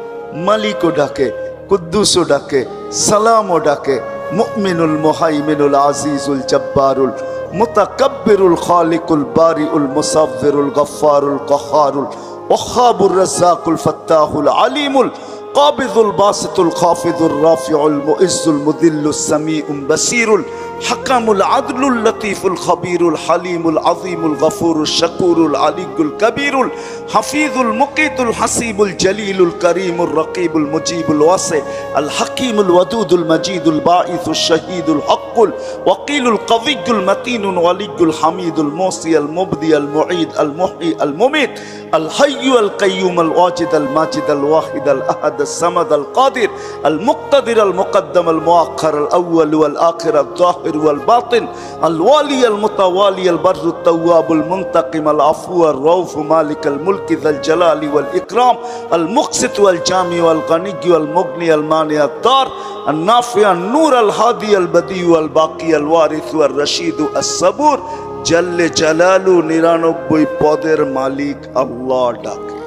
Speaker 1: মালিকও ডাকে, কুদ্দুসও ডাকে, সালামও ডাকে, মুমিনুল মুহাইমিনুল আজিজুল জব্বারুল মুতাকাব্বিরুল খালিকুল বারিউল মুসাব্বিরুল গফফারুল কহারুল ওয়াহাবুর রাজ্জাকুল ফাত্তাহুল আলিমুল কাবিদুল বাসিতুল খাফিদুর রাফিউল মুইজ্জুল মুদিল্লুস সামিউল বাসিরুল হাকামুল আদলুল লতীফুল খবীরুল হালিমুল আযীমুল গফুরুল শাকুরুল আলিয়ুল কবীরুল হাফিজুল মুকিতুল হাসিবুল জলিলুল করিমুল রকিবুল মুজিবুল ওয়াসি আল হাকিমুল ওয়াদুদুল মজিদুল বাঈসুল শহীদুল হকুল ওয়াকিলুল কবিয়ুল মতিনুল ওয়ালিয়ুল হামিদুল মুসি আল মুবদি আল মুঈদ আল মুহয়ি আল মুমিত আল হাইয়্যু আল কাইয়্যুম আল ওয়াজিদ আল মাজিদ আল ওয়াহিদ আল আহাদ আল সামাদ আল কাদির আল মুক্তাদির আল মুকদ্দম আল মুআখ্খার আল আউয়াল ওয়াল আখির আল যাহির والباطن الوالي المتوالي البر التواب المنتقم العفو الرؤوف مالك الملك ذا الجلال والإكرام المقسط والجامع والغني والمغني المانع الدار النافع النور الهادي البديع الباقي الوارث والرشيد الصبور جل جلاله 99 পদের মালিক আল্লাহ ডাকে।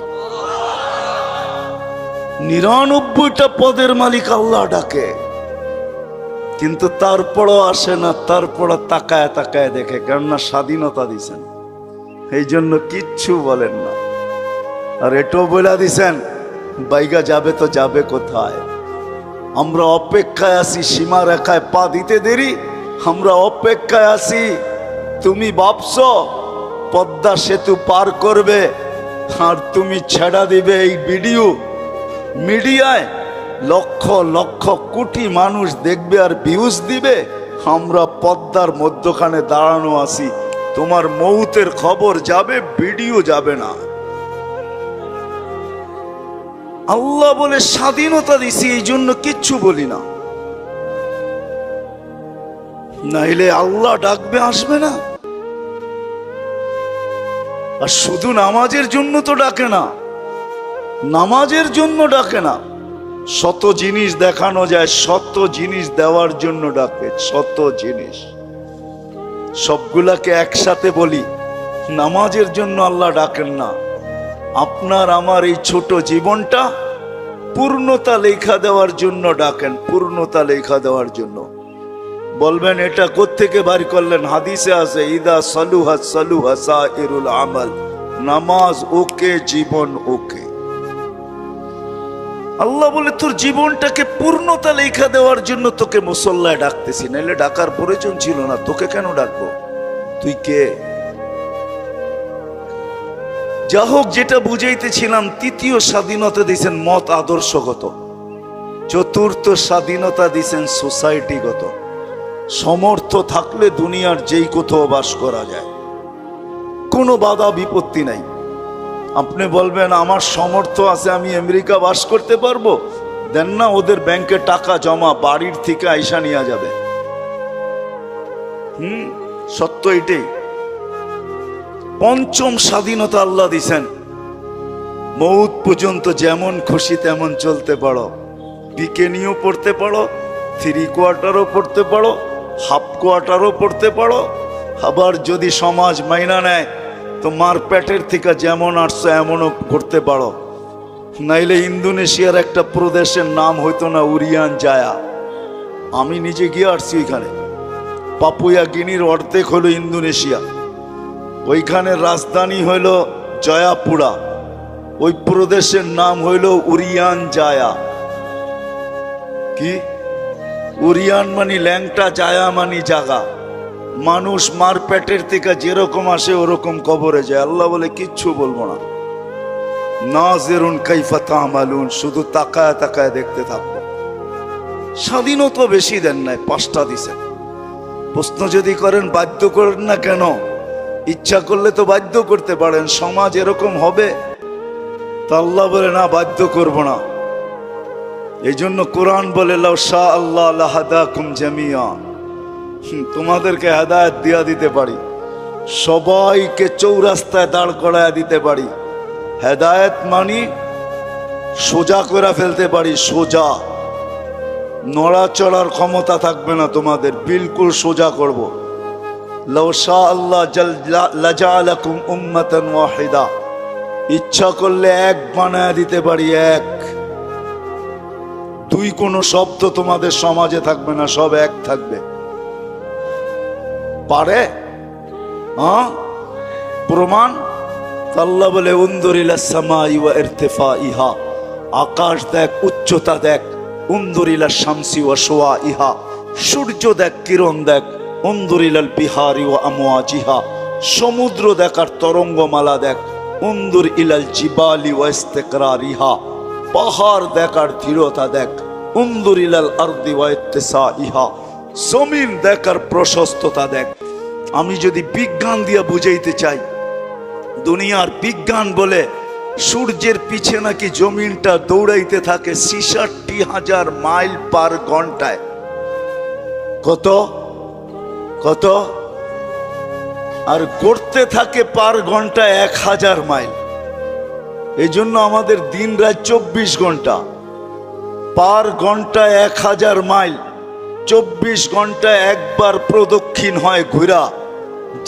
Speaker 1: 99টা পদের মালিক আল্লাহ ডাকে, কিন্তু তারপরও আসে না, তারপরও তাকায় তাকায় দেখে, কেননা স্বাধীনতা দিছেন, এই জন্য কিচ্ছু বলেন না। আর এটাও বলে দিছেন বাইগা যাবে তো যাবে কোথায়? আমরা অপেক্ষায় আছি, সীমা রেখায় পা দিতে দেরি, আমরা অপেক্ষায় আছি। তুমি ভাবছো পদ্মা সেতু পার করবে আর তুমি ছেড়া দিবে এই ভিডিও মিডিয়ায়, লক্ষ লক্ষ কোটি মানুষ দেখবে আর ভিউজ দিবে। আমরা পদ্মার মধ্যখানে দাঁড়ানো আছি, তোমার মৌতের খবর যাবে, ভিডিও যাবে না। আল্লাহ বলে স্বাধীনতা দিছি, এই জন্য কিচ্ছু বলি না, নাইলে আল্লাহ ডাকবে, আসবে না। আর শুধু নামাজের জন্য তো ডাকে না, নামাজের জন্য ডাকে না, শত জিনিস দেখানো যায়, শত জিনিস দেওয়ার জন্য ডাকে, শত জিনিস। সবগুলাকে একসাথে বলি, নামাজের জন্য আল্লাহ ডাকেন না। আপনার আমার এই ছোট জীবনটা পূর্ণতা লেখা দেওয়ার জন্য ডাকেন, পূর্ণতা লেখা দেওয়ার জন্য। বলবেন এটা কোত্থেকে বাড়ি করলেন? হাদিসে আছে, ইদা সালুহা সালুহা সাইরুল আমাল। নামাজ ওকে, জীবন ওকে। আল্লাহ বলে তোর জীবনটাকে পূর্ণতা লেখা দেওয়ার জন্য তোকে মুসল্লায় ডাকতেছি, নাইলে ডাকার প্রয়োজন ছিল না। তোকে কেন ডাকবো? তুই কে? যা হোক, যেটা বুঝাইতেছিলাম, তৃতীয় স্বাধীনতা দিয়েছেন মত আদর্শগত, চতুর্থ স্বাধীনতা দিয়েছেন সোসাইটিগত। সমর্থ থাকলে দুনিয়ার যেই কোথাও বাস করা যায়, কোনো বাধা বিপত্তি নাই। আপনি বলবেন আমার সমর্থ আছে, আমি আমেরিকা বাস করতে পারবো, দেন না, ওদের ব্যাংকে টাকা জমা, বাড়ির থেকে আইসা নিয়ে যাবে। সত্য এটাই। পঞ্চম স্বাধীনতা আল্লাহ দিছেন, মৌত পর্যন্ত যেমন খুশি তেমন চলতে পারো, বিকেনিও পড়তে পারো, 3 কোয়ার্টারও পড়তে পারো, হাফ কোয়ার্টারও পড়তে পারো। আবার যদি সমাজ মাইনা নেয় তো মার পেটের থেকে যেমন আসছো এমনও করতে পারো। নাইলে ইন্দোনেশিয়ার একটা প্রদেশের নাম হইতো না উরিয়ান জায়া, আমি নিজে গিয়ে আসছি ওইখানে। পাপুয়া গিনির অর্ধেক হলো ইন্দোনেশিয়া, ওইখানের রাজধানী হইল জয়াপুরা, ওই প্রদেশের নাম হইল উরিয়ান জায়া। কি উরিয়ান মানি ল্যাংটা, জায়া মানি জাগা। মানুষ মার পেটের থেকে যেরকম আসে ওরকম কবরে যায়। আল্লাহ বলে কিচ্ছু বলবো না, নাজিরুন কাইফা তা'মালুন, শুধু তাকায় তাকায় দেখতে থাকবো। স্বাধীনতা বেশি দেন নাই, 5টা দিছেন। প্রশ্ন যদি করেন বাধ্য করেন না কেন? ইচ্ছা করলে তো বাধ্য করতে পারেন, সমাজ এরকম হবে। তা আল্লাহ বলে না, বাধ্য করব না। এই জন্য কোরআন বলে লাউ শাহ আল্লাহ লাহাদাকুম জামিয়া, তোমাদেরকে হেদায়েত দিয়া দিতে পারি, সবাইকে চৌরাস্তায় দাঁড় করায়া দিতে পারি। হেদায়েত মানি সোজা করে ফেলতে পারি, সোজা, নড়াচড়ার ক্ষমতা থাকবে না তোমাদের, বিলকুল সোজা করব। লাউ শাহ আল্লাহ লাজালাকুম উম্মাতান ওয়াহিদা, ইচ্ছা করলে এক বানায়া দিতে পারি, এক, দুই কোনো শব্দ তোমাদের সমাজে থাকবে না, সব এক থাকবে। পারে? হ্যাঁ, প্রমাণ? আল্লাহ বলে উনদুর ইলাস সামাই ওয়া ইরতিফাইহা, আকাশ দেখ, উচ্চতা দেখ। উনদুর ইলাশ শামসি ওয়া শুআইহা, সূর্য দেখ, কিরণ দেখ। উনদুর ইলাল বিহারি ওয়া আমওয়াজিহা, সমুদ্র দেখ আর তরঙ্গমালা দেখ। উনদুর ইলাল জিবালি ওয়া ইস্তিকরারিহা, পাহাড় দেখ আর দৃঢ়তা দেখ। উনদুর ইলাল আরদি ওয়া ইত্তিসাইহা, জমিন দেখ আর প্রশস্ততা দেখ। আমি যদি বিজ্ঞান দিয়ে বুঝাইতে চাই, দুনিয়ার বিজ্ঞান বলে সূর্যের পিছে নাকি জমিনটা দৌড়াইতে থাকে ৬৬,০০০ মাইল পার ঘন্টায়। কত কত? আর গড়তে থাকে পার ঘন্টায় ১,০০০ মাইল। এই জন্য আমাদের দিন রাত ২৪ ঘন্টা, পার ঘন্টায় ১,০০০ মাইল। ২৪ ঘন্টায় একবার প্রদক্ষিণ হয় ঘুরা,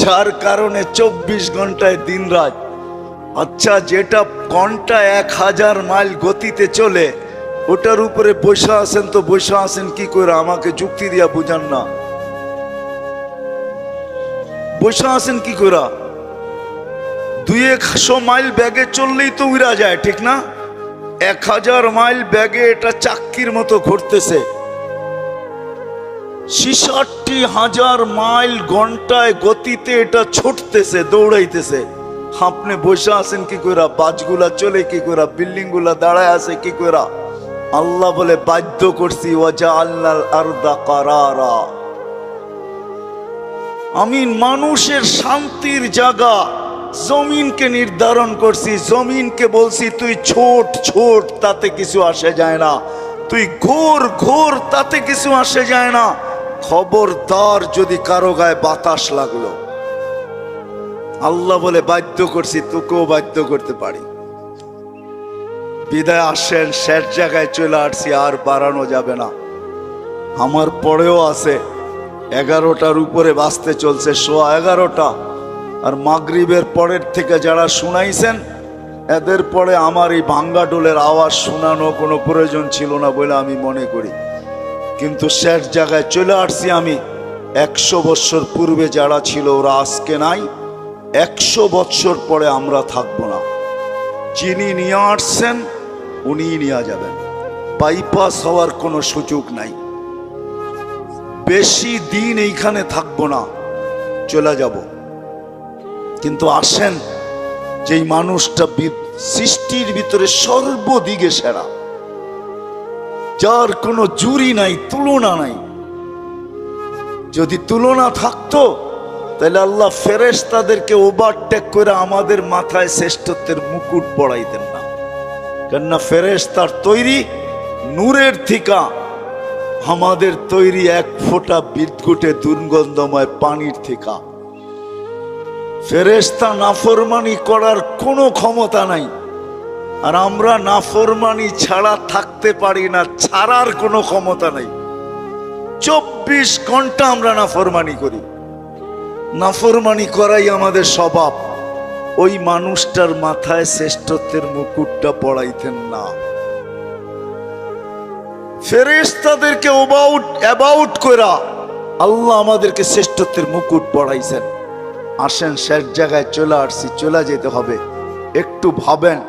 Speaker 1: যার কারণে ২৪ ঘন্টায় দিন রাত। আচ্ছা, যেটা ঘন্টায় ১,০০০ মাইল গতিতে চলে, ওটার উপরে বসে আছেন, তো বসে আছেন কি করে? আমাকে যুক্তি দিয়া বুঝান না, বসে আছেন কি করে? ২০০ মাইল ব্যাগে চললেই তো উড়া যায়, ঠিক না? ১,০০০ মাইল ব্যাগে এটা চাক্কির মতো ঘুরতেছে। ৬৬,০০০ মাইল ঘন্টায় গতিতে এটা ছুটতেছে, দৌড়াইতেছে। আপনি বসে আছেন কি করে? বাসগুলা চলে কি করে? বিল্ডিং গুলা দাঁড়ায় আছে কি করে? আল্লাহ বলে বাধ্য করছি, ওয়াজআলনাল আরদা কারারা, আমি মানুষের শান্তির জায়গা জমিনকে নির্ধারণ করছি। জমিনকে বলছি তুই ছোট ছোট, তাতে কিছু আসে যায় না। তুই ঘোর ঘোর, তাতে কিছু আসে যায় না। খবরদার যদি কারো গায়ে বাতাস লাগলো, আল্লাহ বলে বাধ্য করছি, তোকেও বাধ্য করতে পারি। বিদায় আসেন, শেষ জায়গায় চলে আসছি, আর বাড়ানো যাবে না। আমার পরেও আছে 11টার উপরে বাজতে চলছে, 11:15। আর মাগরিবের পরের থেকে যারা শুনাইছেন, এদের পরে আমার এই ভাঙ্গা ডোলের আওয়াজ শোনানো কোনো প্রয়োজন ছিল না বলে আমি মনে করি। কিন্তু শেষ জায়গায় চলে আসছি আমি। 100 বৎসর পূর্বে যারা ছিল ওরা আজকে নাই, 100 বৎসর পরে আমরা থাকবো না। যিনি নিয়ে আসছেন উনিই নিয়ে যাবেন, বাইপাস হওয়ার কোনো সুযোগ নাই। বেশি দিন এইখানে থাকবো না, চলে যাব। কিন্তু আসেন, যেই মানুষটা সৃষ্টির ভিতরে সর্বদিকে সেরা, যার কোনো জুরি নাই, তুলনা নাই। যদি তুলনা থাকতো তাহলে আল্লাহ ফেরেশতাদেরকে ওভারটেক করে আমাদের মাথায় শ্রেষ্ঠত্বের মুকুট পড়াইতেন না। কেননা ফেরেশতার তৈরি নূরের থিকা, আমাদের তৈরি এক ফোঁটা বিদ্যুটে দুর্গন্ধময় পানির থিকা। ফেরেশতা নাফরমানি করার কোনো ক্ষমতা নাই, আর আমরা নাফরমানি ছাড়া থাকতে পারি না, ছাড়ার কোনো ক্ষমতা নাই। 24 ঘন্টা আমরা নাফরমানি করি, নাফরমানি করাই আমাদের স্বভাব। ওই মানুষটার মাথায় শ্রেষ্ঠত্বের মুকুটটা পড়াইতেন না। ফেরেশতাদেরকে অ্যাবাউট করা আল্লাহ আমাদেরকে শ্রেষ্ঠত্বের মুকুট পড়াইছেন। আসেন, শেষ জায়গায় চলে আসছি, চলে যেতে হবে। একটু ভাবেন,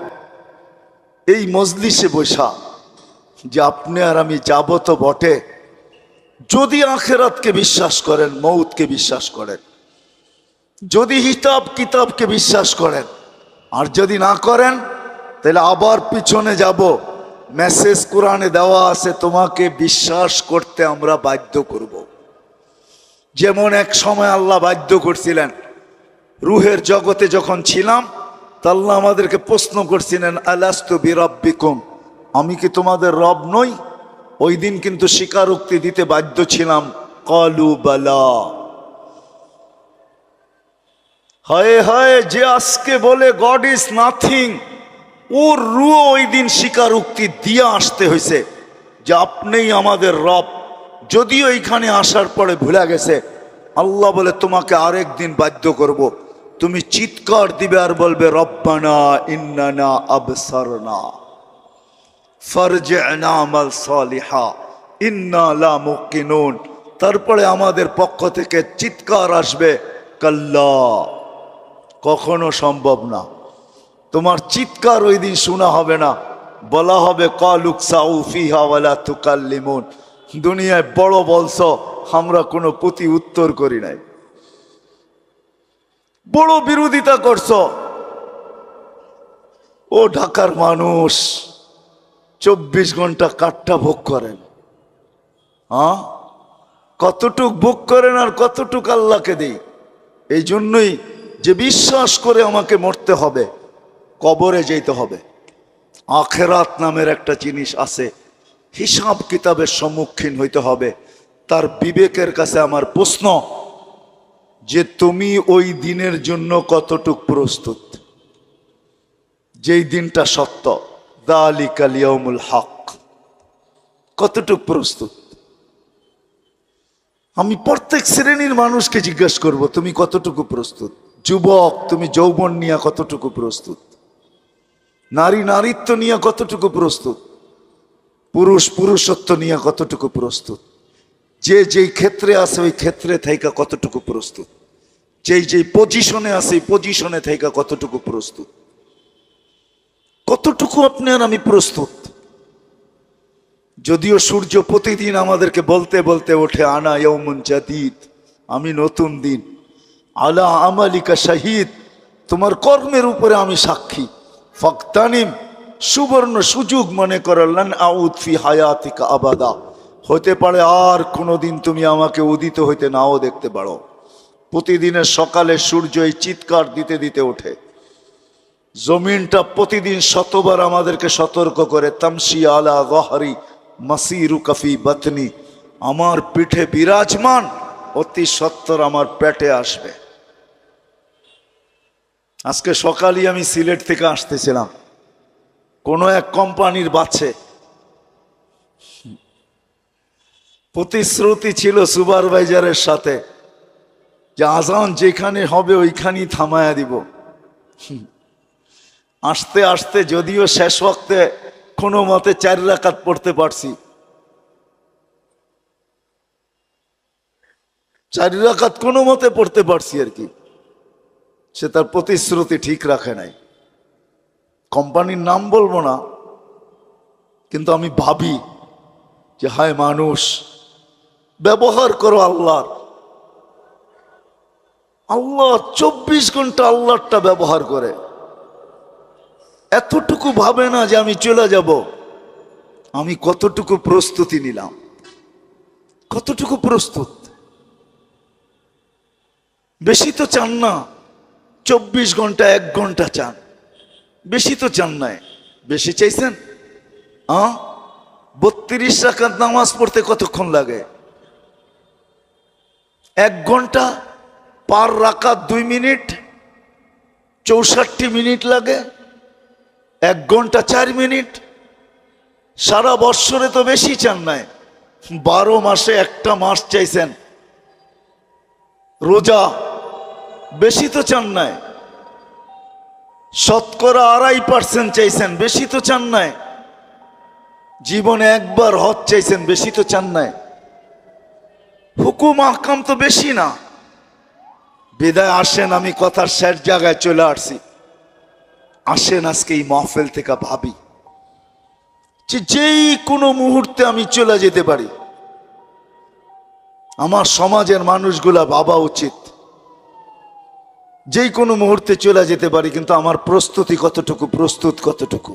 Speaker 1: এই মজলিসে বসা যে আপনি আর আমি যাব তো বটে, যদি আখেরাতকে বিশ্বাস করেন, মৌতকে বিশ্বাস করেন, যদি হিসাব কিতাবকে বিশ্বাস করেন, আর যদি না করেন তাহলে আবার পিছনে যাব। মেসেজ কোরআনে দেওয়া আছে, তোমাকে বিশ্বাস করতে আমরা বাধ্য করব। যেমন এক সময় আল্লাহ বাধ্য করছিলেন, রুহের জগতে যখন ছিলাম, তা আল্লাহ আমাদেরকে প্রশ্ন করছিলেন, আলাস্তু বিরাব্বিকুম, আমি কি তোমাদের রব নই? ওই দিন কিন্তু স্বীকারোক্তি দিতে বাধ্য ছিলাম, কলু বালা। হায় হায়, যে আজকে বলে গড ইজ নাথিং, ওর রুও ওই দিন স্বীকারোক্তি দিয়ে আসতে হয়েছে যে আপনিই আমাদের রব। যদিও এইখানে আসার পরে ভুলে গেছে, আল্লাহ বলে তোমাকে আরেক দিন বাধ্য করব, তুমি চিৎকার দিবে আর বলবে রব্বানা ইন্নানা আবসারনা ফারজি'না আমাল সালিহা ইন্না লা মুকিনুন। তারপরে আমাদের পক্ষ থেকে চিৎকার আসবে, কাল্লা, কখনো সম্ভব না। তোমার চিৎকার ওই দিন শোনা হবে না, বলা হবে কালুকসাউ ফিহা ওয়ালা তুকাল্লিমুন। দুনিয়ায় বড় বলছো, আমরা কোনো প্রতি উত্তর করি নাই, বড় বিরোধিতা করছো। ও ঢাকার মানুষ 24 ঘন্টা কাঠটা ভোগ করেন, হ্যাঁ, কতটুক ভোগ করেন আর কতটুক আল্লাহকে দেই। এই জন্যই যে বিশ্বাস করে আমাকে মরতে হবে, কবরে যেতে হবে। আখেরাত নামের একটা জিনিস আছে, হিসাব কিতাবের সম্মুখীন হইতে হবে। তার বিবেকের কাছে আমার প্রশ্ন যে তুমি ওই দিনের জন্য কতটুক প্রস্তুত, যেই দিনটা সত্য, যালিকাল ইয়াউমুল হক, কতটুক প্রস্তুত? আমি প্রত্যেক শ্রেণীর মানুষকে জিজ্ঞেস করব, তুমি কতটুকু প্রস্তুত? যুবক, তুমি যৌবন নিয়ে কতটুকু প্রস্তুত? নারী নারীত্ব নিয়ে কতটুকু প্রস্তুত? পুরুষ পুরুষত্ব নিয়ে কতটুকু প্রস্তুত? যে যেই ক্ষেত্রে আছে ওই ক্ষেত্রে থেকে কতটুকু প্রস্তুত? যেই যেই পজিশনে আছে এই পজিশনে থেকে কতটুকু প্রস্তুত? কতটুকু আপনি আর আমি প্রস্তুত? যদিও সূর্য প্রতিদিন আমাদেরকে বলতে বলতে ওঠে, আনা ইয়াউমুন জাদীদ, আমি নতুন দিন, আলা আমালিকা শাহিদ, তোমার কর্মের উপরে আমি সাক্ষী, ফাকতানিম, সুবর্ণ সুযোগ মনে করলেন, আউদ ফি হায়াতিকা আবাদা, হতে পারে আর কোনোদিন তুমি আমাকে উদিত হইতে নাও দেখতে পারো। প্রতিদিনের সকালে সূর্য এই চিৎকার দিতে দিতে ওঠে, জমিনটা প্রতিদিন শতবার আমাদেরকে সতর্ক করে, তামশি আলা গহরি মাসিরু কাফি বাতনি, আমার পিঠে বিরাজমান, অতি সত্বর আমার পেটে আসবে। আজকে সকালে আমি সিলেট থেকে আসতেছিলাম, কোন এক কোম্পানির বাসে প্রতিশ্রুতি ছিল সুপারভাইজারের সাথে যে আজান যেখানে হবে ওইখানেই থামায়া দিব। আসতে আসতে যদিও শেষ ওয়াক্তে কোনো মতে 4 রাকাত পড়তে পারছি, 4 রাকাত কোনো মতে পড়তে পারছি আর কি। সে তার প্রতিশ্রুতি ঠিক রাখে নাই। কোম্পানির নাম বলবো না, কিন্তু আমি ভাবি যে হায় মানুষ, ব্যবহার করো আল্লাহর। আল্লাহ 24 ঘন্টা আল্লাহরটা ব্যবহার করে, এতটুকু ভাবে না যে আমি চলে যাব। আমি কতটুকু প্রস্তুতি নিলাম, কতটুকু প্রস্তুত? বেশি তো চান না, 24 ঘন্টা 1 ঘন্টা চান, বেশি তো চান নাই। বেশি চাইছেন? 32 রাকাত নামাজ পড়তে কতক্ষণ লাগে? 1 ঘন্টা, পার রাকাত 2 মিনিট, 64 মিনিট লাগে। 1 ঘন্টা 4 মিনিট। সারা বৎসরে তো বেশি চান নাই, 12 মাসে একটা মাস চাইছেন। রোজা বেশি তো চান নাই, শতকরা 2.5% চাইছেন, বেশি তো চান নাই। জীবনে একবার হজ চাইছেন, বেশি তো চান নাই। হুকুম আহকাম তো বেশি না। বিদায় আসেন, আমি কথার শেষ জায়গায় চলে আসছি। আসেন আজকে এই মাহফিল থেকে ভাবি যে যেই কোনো মুহূর্তে আমি চলে যেতে পারি। আমার সমাজের মানুষগুলা ভাবা উচিত, যেই কোনো মুহূর্তে চলে যেতে পারি, কিন্তু আমার প্রস্তুতি কতটুকু, প্রস্তুত কতটুকু?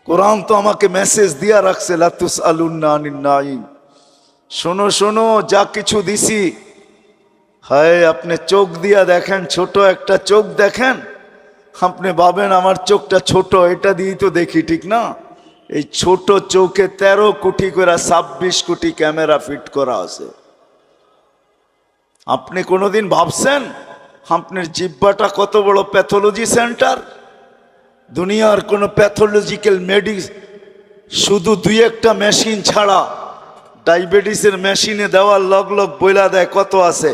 Speaker 1: কোরআন তো আমাকে মেসেজ দিয়া রাখছে, লা তুসআলুন্না আনিন নাঈম। শোনো শোনো, যা কিছু দিছি, হায় আপনি চোখ দিয়া দেখেন, ছোট একটা চোখ দেখেন, আপনি ভাবেন আমার চোখটা ছোট, এটা দিয়েই তো দেখি, ঠিক না? এই ছোট চৌকে 13 কোটি করে 26 কোটি ক্যামেরা ফিট করা আছে। আপনি কোনোদিন ভাবছেন আপনার জিহ্বাটা কত বড় প্যাথোলজি সেন্টার? দুনিয়ার কোনো প্যাথোলজিক্যাল শুধু 2-1টা মেশিন ছাড়া, ডায়াবেটিসের মেশিনে দেওয়ার লগ লগ বইলা দেয় কত আছে।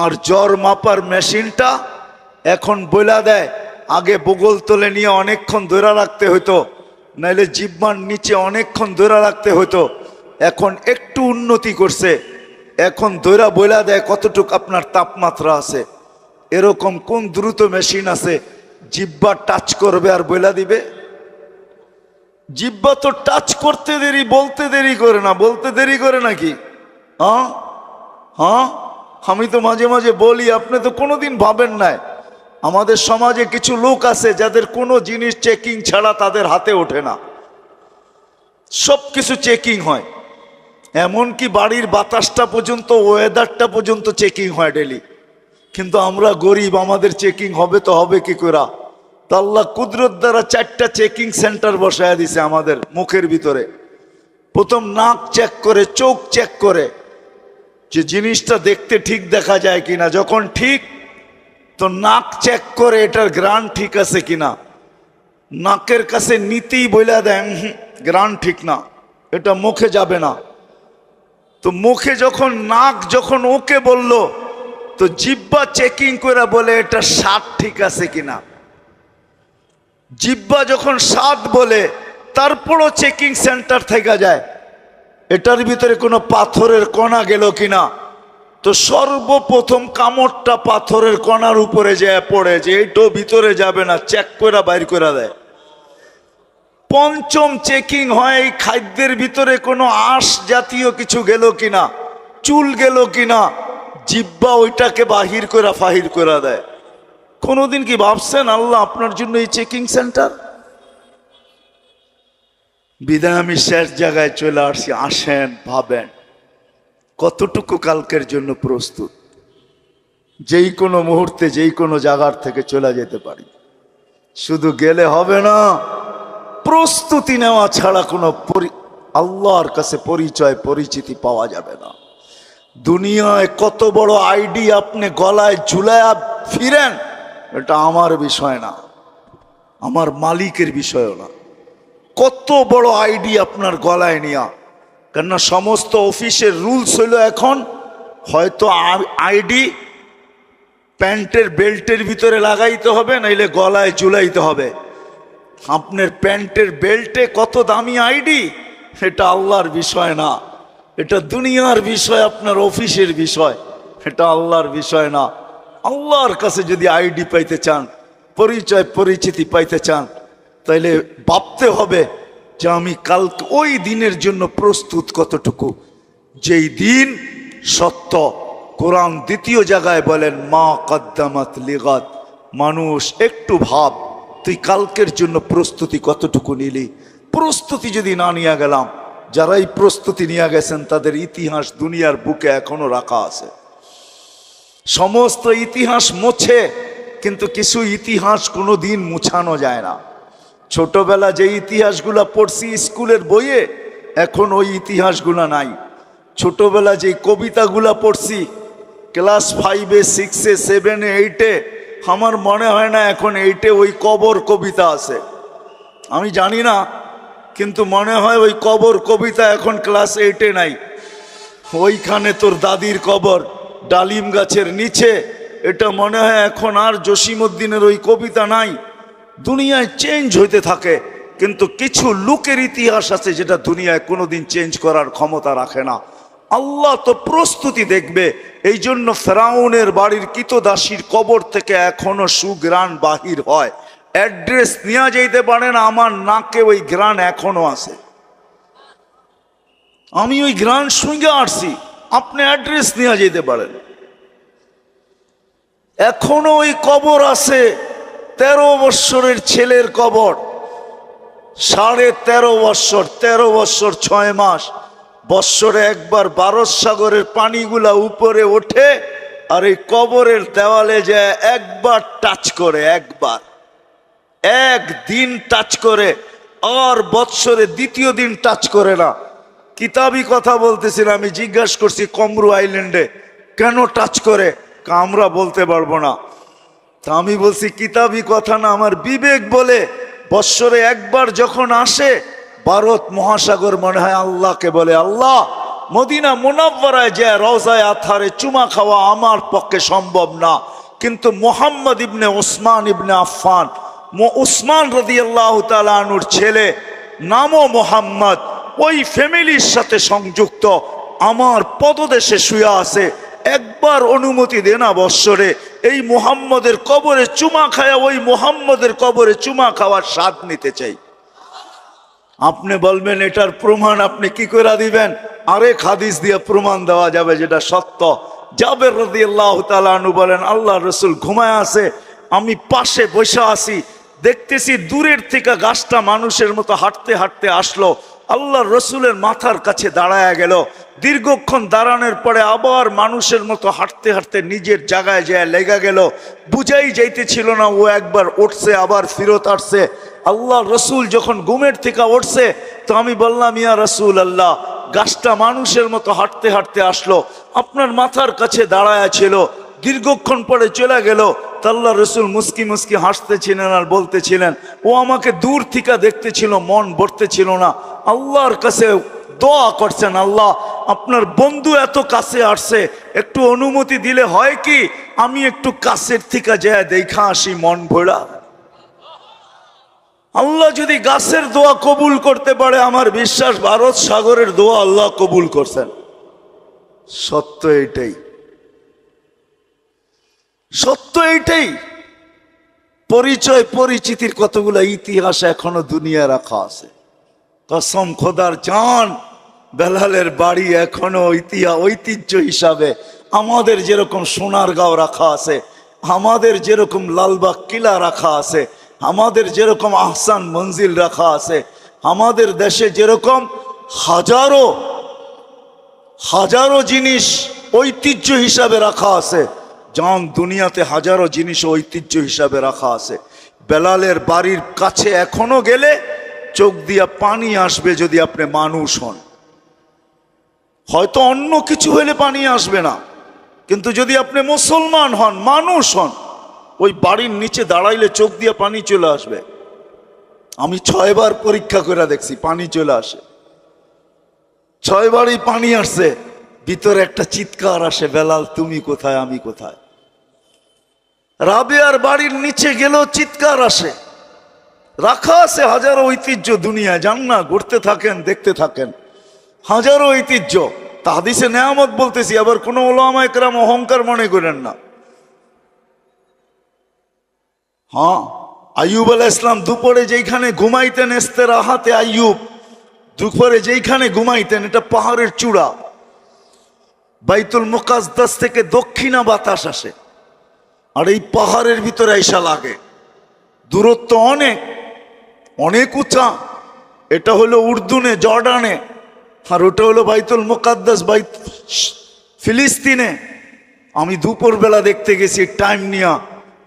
Speaker 1: আর জ্বর মাপার মেশিনটা এখন বইলা দেয়। আগে বগল তলে নিয়ে অনেকক্ষণ ধরে রাখতে হতো, নাইলে জিহ্বার নিচে অনেকক্ষণ ধরে রাখতে হতো। এখন একটু উন্নতি করছে, এখন ধৈরা বইলা দেয় কতটুক আপনার তাপমাত্রা আছে। এরকম কোন দ্রুত মেশিন আছে জিহ্বা টাচ করবে আর বইলা দিবে? জিহ্বা তো টাচ করতে দেরি, বলতে দেরি করে না। বলতে দেরি করে নাকি? হ্যাঁ হ্যাঁ, আমি তো মাঝে মাঝে বলি, আপনি তো কোনোদিন ভাবেন নাই আমাদের সমাজে কিছু লোক আছে যাদের কোনো জিনিস চেকিং ছাড়া তাদের হাতে ওঠে না। সব কিছু চেকিং হয়, এমনকি বাড়ির বাতাসটা পর্যন্ত, ওয়েদারটা পর্যন্ত চেকিং হয় ডেলি। কিন্তু আমরা গরিব, আমাদের চেকিং হবে তো হবে কি করে? তা আল্লাহ কুদরত দ্বারা 4টা চেকিং সেন্টার বসায় দিছে আমাদের মুখের ভিতরে। প্রথম নাক চেক করে, চোখ চেক করে যে জিনিসটা দেখতে ঠিক দেখা যায় কিনা। যখন ঠিক, তো নাক চেক করে এটার গ্রান ঠিক আছে কিনা। নাকের কাছে নিতেই বইলা দেন গ্রান ঠিক না, এটা মুখে যাবে না। তো মুখে যখন নাক যখন ওকে বলল, তো জিহ্বা চেকিং করে বলে এটা স্বাদ ঠিক আছে কিনা। জিহ্বা যখন স্বাদ বলে, তারপরও চেকিং সেন্টার থেকে যায় এটার ভিতরে কোনো পাথরের কণা গেল কিনা। তো সর্বপ্রথম কামড়টা পাথরের কণার উপরে যায় পড়ে, যে এইটাও ভিতরে যাবে না, চেক করে বাইর করে দেয়। পঞ্চম চেকিং হয় এই খাদ্যের ভিতরে কোনো আঁশ জাতীয় কিছু গেল কিনা, চুল গেল কিনা। জিহ্বা ওইটাকে বাহির করে ফাহির করে দেয়। কোনোদিন কি ভাবছেন আল্লাহ আপনার জন্য এই চেকিং সেন্টার? বিদায় আমি শেষ জায়গায় চলে আসছি। আসেন, ভাবেন কতটুকু কালকের জন্য প্রস্তুত। যেই কোনো মুহূর্তে যেই কোনো জায়গার থেকে চলে যেতে পারি। শুধু গেলে হবে না, প্রস্তুতি নেওয়া ছাড়া কোনো আল্লাহর কাছে পরিচয় পরিচিতি পাওয়া যাবে না। দুনিয়ায় কত বড় আইডি আপনি গলায় ঝুলায়া ফিরেন, এটা আমার বিষয় না, আমার মালিকের বিষয়ও না। কত বড় আইডি আপনার গলায় নিয়া, কেননা সমস্ত অফিসের রুলস হইল এখন হয়তো আইডি প্যান্টের বেল্টের ভিতরে লাগাইতে হবে, নাইলে গলায় ঝুলাইতে হবে। আপনার প্যান্টের বেল্টে কত দামি আইডি, এটা আল্লাহর বিষয় না, এটা দুনিয়ার বিষয়, আপনার অফিসের বিষয়, এটা আল্লাহর বিষয় না। আল্লাহর কাছে যদি আইডি পাইতে চান, পরিচয় পরিচিতি পাইতে চান, তাইলে ভাবতে হবে যে আমি কালকে ওই দিনের জন্য প্রস্তুত কতটুকু। যেই দিন সত্য, কোরআন দ্বিতীয় জায়গায় বলেন মা কদ্দামাত লিগাত। মানুষ একটু ভাব, তুই কালকের জন্য প্রস্তুতি কতটুকু নিলি। প্রস্তুতি যদি না নিয়ে গেলাম, যারাই প্রস্তুতি নিয়ে গেছেন তাদের ইতিহাস দুনিয়ার বুকে এখনো রাখা আছে। সমস্ত ইতিহাস মোছে, কিন্তু কিছু ইতিহাস কোনো দিন মুছানো যায় না। ছোটবেলা যে ইতিহাসগুলা পড়ছি স্কুলের বইয়ে, এখন ওই ইতিহাসগুলা নাই। ছোটবেলা যে কবিতাগুলা পড়ছি ক্লাস 5-এ 6-এ 7-এ 8-এ, আমার মনে হয় না এখন 8-এ ওই কবর কবিতা আছে। আমি জানি না, কিন্তু মনে হয় ওই কবর কবিতা এখন ক্লাস 8-এ নাই। ওইখানে তোর দাদির কবর ডালিম গাছের নিচে, এটা মনে হয় এখন আর জসিমউদ্দিনের ওই কবিতা নাই। দুনিয়ায় চেঞ্জ হইতে থাকে, কিন্তু কিছু লোকের ইতিহাস আছে যেটা দুনিয়ায় কোনোদিন চেঞ্জ করার ক্ষমতা রাখে না। আল্লাহ তো প্রস্তুতি দেখবে। এই জন্য ফেরাউনের বাড়ির কৃতদাসীর কবর থেকে এখনো সুগ্রাণ বাহির হয়। অ্যাড্রেস নিয়ে যেতে পারে না, আমার নাকে ওই গ্রাণ এখনো আছে। আমি ওই গ্রাণ শুঁগে আসছি, আপনি অ্যাড্রেস নিয়ে যেতে পারেন। এখনো ওই কবর আছে, 13 বৎসরের ছেলের কবর, 13.5 বৎসর, 13 বৎসর 6 মাস। বৎসরে একবার ভারত সাগরের পানিগুলা উপরে ওঠে, আর এই কবরের দেওয়ালে যায় একবার টাচ করে, একবার, একদিন টাচ করে, আর বৎসরে দ্বিতীয় দিন টাচ করে না। কিতাবি কথা বলতেছিলাম, আমি জিজ্ঞাসা করছি কমরু আইল্যান্ডে কেন টাচ করে, আমরা বলতে পারবো না। তা আমি বলছি কিতাবি কথা না, আমার বিবেক বলে বৎসরে একবার যখন আসে ভারত মহাসাগর মনে হয় আল্লাহকে বলে, আল্লাহ মদিনা মুনাওয়ারায় যে রওজায়ে আতহারে চুমা খাওয়া আমার পক্ষে সম্ভব না, কিন্তু মুহাম্মদ ইবনে উসমান ইবনে আফফান, উসমান রাদিয়াল্লাহু তাআলা আনহুর ছেলে, নামও মুহাম্মদ, ওই ফ্যামিলির সাথে সংযুক্ত, আমার পদদেশে শুয়ে আছে, একবার অনুমতি দে না বৎসরে এই মুহাম্মদের কবরে চুমা খায়া ওই মুহাম্মদের কবরে চুমা খাওয়ার স্বাদ নিতে চাই। আপনি বলবেন এটার প্রমাণ আপনি কি করে দিবেন? আরেক হাদিস দিয়ে প্রমাণ দেওয়া যাবে যেটা সত্য। জাবের রাদিয়াল্লাহু তাআলা আনহু বলেন, আল্লাহ রসুল ঘুমায় আছে, আমি পাশে বসে আছি, দেখতেছি দূরের থেকে গাছটা মানুষের মতো হাঁটতে হাঁটতে আসলো, আল্লাহ রসুলের মাথার কাছে দাঁড়ায় গেল, দীর্ঘক্ষণ দাঁড়ানোর পরে আবার মানুষের মতো হাঁটতে হাঁটতে নিজের জায়গায় যায় লেগে গেল, বুঝাই যাইতেছিল না ও একবার উঠছে আবার ফিরত আসছে। আল্লাহ রসুল যখন ঘুমের থেকে উঠছে তো আমি বললাম, ইয়া রসুল আল্লাহ, গাছটা মানুষের মতো হাঁটতে হাঁটতে আসলো, আপনার মাথার কাছে দাঁড়ায় ছিল, দীর্ঘক্ষণ পরে চলে গেল। আল্লাহ রসুল মুস্কি মুস্কি হাসতেছিলেন আর বলতেছিলেন, ও আমাকে দূর থেকে দেখতেছিল, মন ভরতেছিল না, আল্লাহর কাছে দোয়া করছেন, আল্লাহ আপনার বন্ধু এত কাছে আসছে, একটু অনুমতি দিলে হয় কি আমি একটু কাছের থেকে যায় দেখা আসি মন ভরা। আল্লাহ যদি গাছের দোয়া কবুল করতে পারে, আমার বিশ্বাস ভারত সাগরের দোয়া আল্লাহ কবুল করছেন। সত্য এইটাই, সত্য এইটাই। পরিচয় পরিচিতির কতগুলো ইতিহাস এখনো দুনিয়া রাখা আছে। কসম খোদার জান, বেলালের বাড়ি এখনো ঐতিহ্য হিসাবে আমাদের যেরকম সোনারগাঁও রাখা আছে, আমাদের যেরকম লালবাগ কিলা রাখা আছে, আমাদের যেরকম আহসান মঞ্জিল রাখা আছে, আমাদের দেশে যেরকম হাজারো হাজারো জিনিস ঐতিহ্য হিসাবে রাখা আছে, জান দুনিয়াতে হাজারো জিনিস ঐতিহ্য হিসাবে রাখা আছে। বেলালের বাড়ির কাছে এখনো গেলে চোখ দিয়া পানি আসবে যদি আপনি মানুষ হন। হয়তো অন্য কিছু হলে পানি আসবে না, কিন্তু যদি আপনি মুসলমান হন, মানুষ হন, ওই বাড়ির নিচে দাঁড়াইলে চোখ দিয়ে পানি চলে আসবে। আমি 6 বার পরীক্ষা করে দেখছি, পানি চলে আসে। 6 বারই পানি আসছে, ভিতরে একটা চিৎকার আসে, বেলাল তুমি কোথায়, আমি কোথায়। রাবেয়ার বাড়ির নিচে গেলেও চিৎকার আসে। রাখা আছে হাজারো ঐতিহ্য দুনিয়ায়, যান না, ঘুরতে থাকেন, দেখতে থাকেন, হাজারো ঐতিহ্য। তা হাদিসে নেয়ামত বলতেছি, আবার কোনো ওলামায়ে কেরাম অহংকার মনে করেন না। হ্যাঁ, আইয়ুব আলাইহিস সালাম দুপুরে যেইখানে ঘুমাইতেন, ইস্তেরাহাতে আইয়ুব, দুপুরে যেইখানে ঘুমাইতেন, এটা পাহাড়ের চূড়া, বাইতুল মুকাদ্দাস থেকে দক্ষিণা বাতাস আসে, আর এই পাহাড়ের ভিতরে আইসা লাগে। দূরত্ব অনেক অনেক উঁচা। এটা হলো উর্দুনে, জর্ডানে, আর ওটা হলো বাইতুল মুকাদ্দাস, ফিলিস্তিনে। আমি দুপুরবেলা দেখতে গেছি টাইম নিয়া,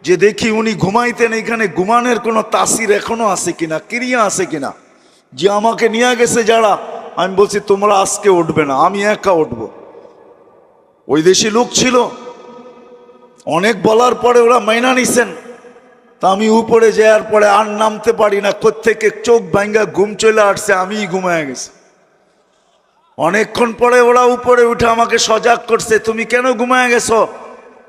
Speaker 1: যে দেখি উনি ঘুমাইতেন, এখানে ঘুমানোর কোনো তাসির এখনো আছে কিনা, ক্রিয়া আছে কিনা। যে আমাকে নিয়ে গেছে যারা, আমি বলছি তোমরা আজকে উঠবে না, আমি একা উঠবো। ওই দেশি লোক ছিল, অনেক বলার পরে ওরা মাইনা নিছেন। তা আমি উপরে যাওয়ার পরে আর নামতে পারি না, কোত্থেকে চোখ ভাঙ্গা ঘুম চলে আসছে, আমিই ঘুমায় গেছি। অনেকক্ষণ পরে ওরা উপরে উঠে আমাকে সজাগ করছে, তুমি কেন ঘুমায় গেছো?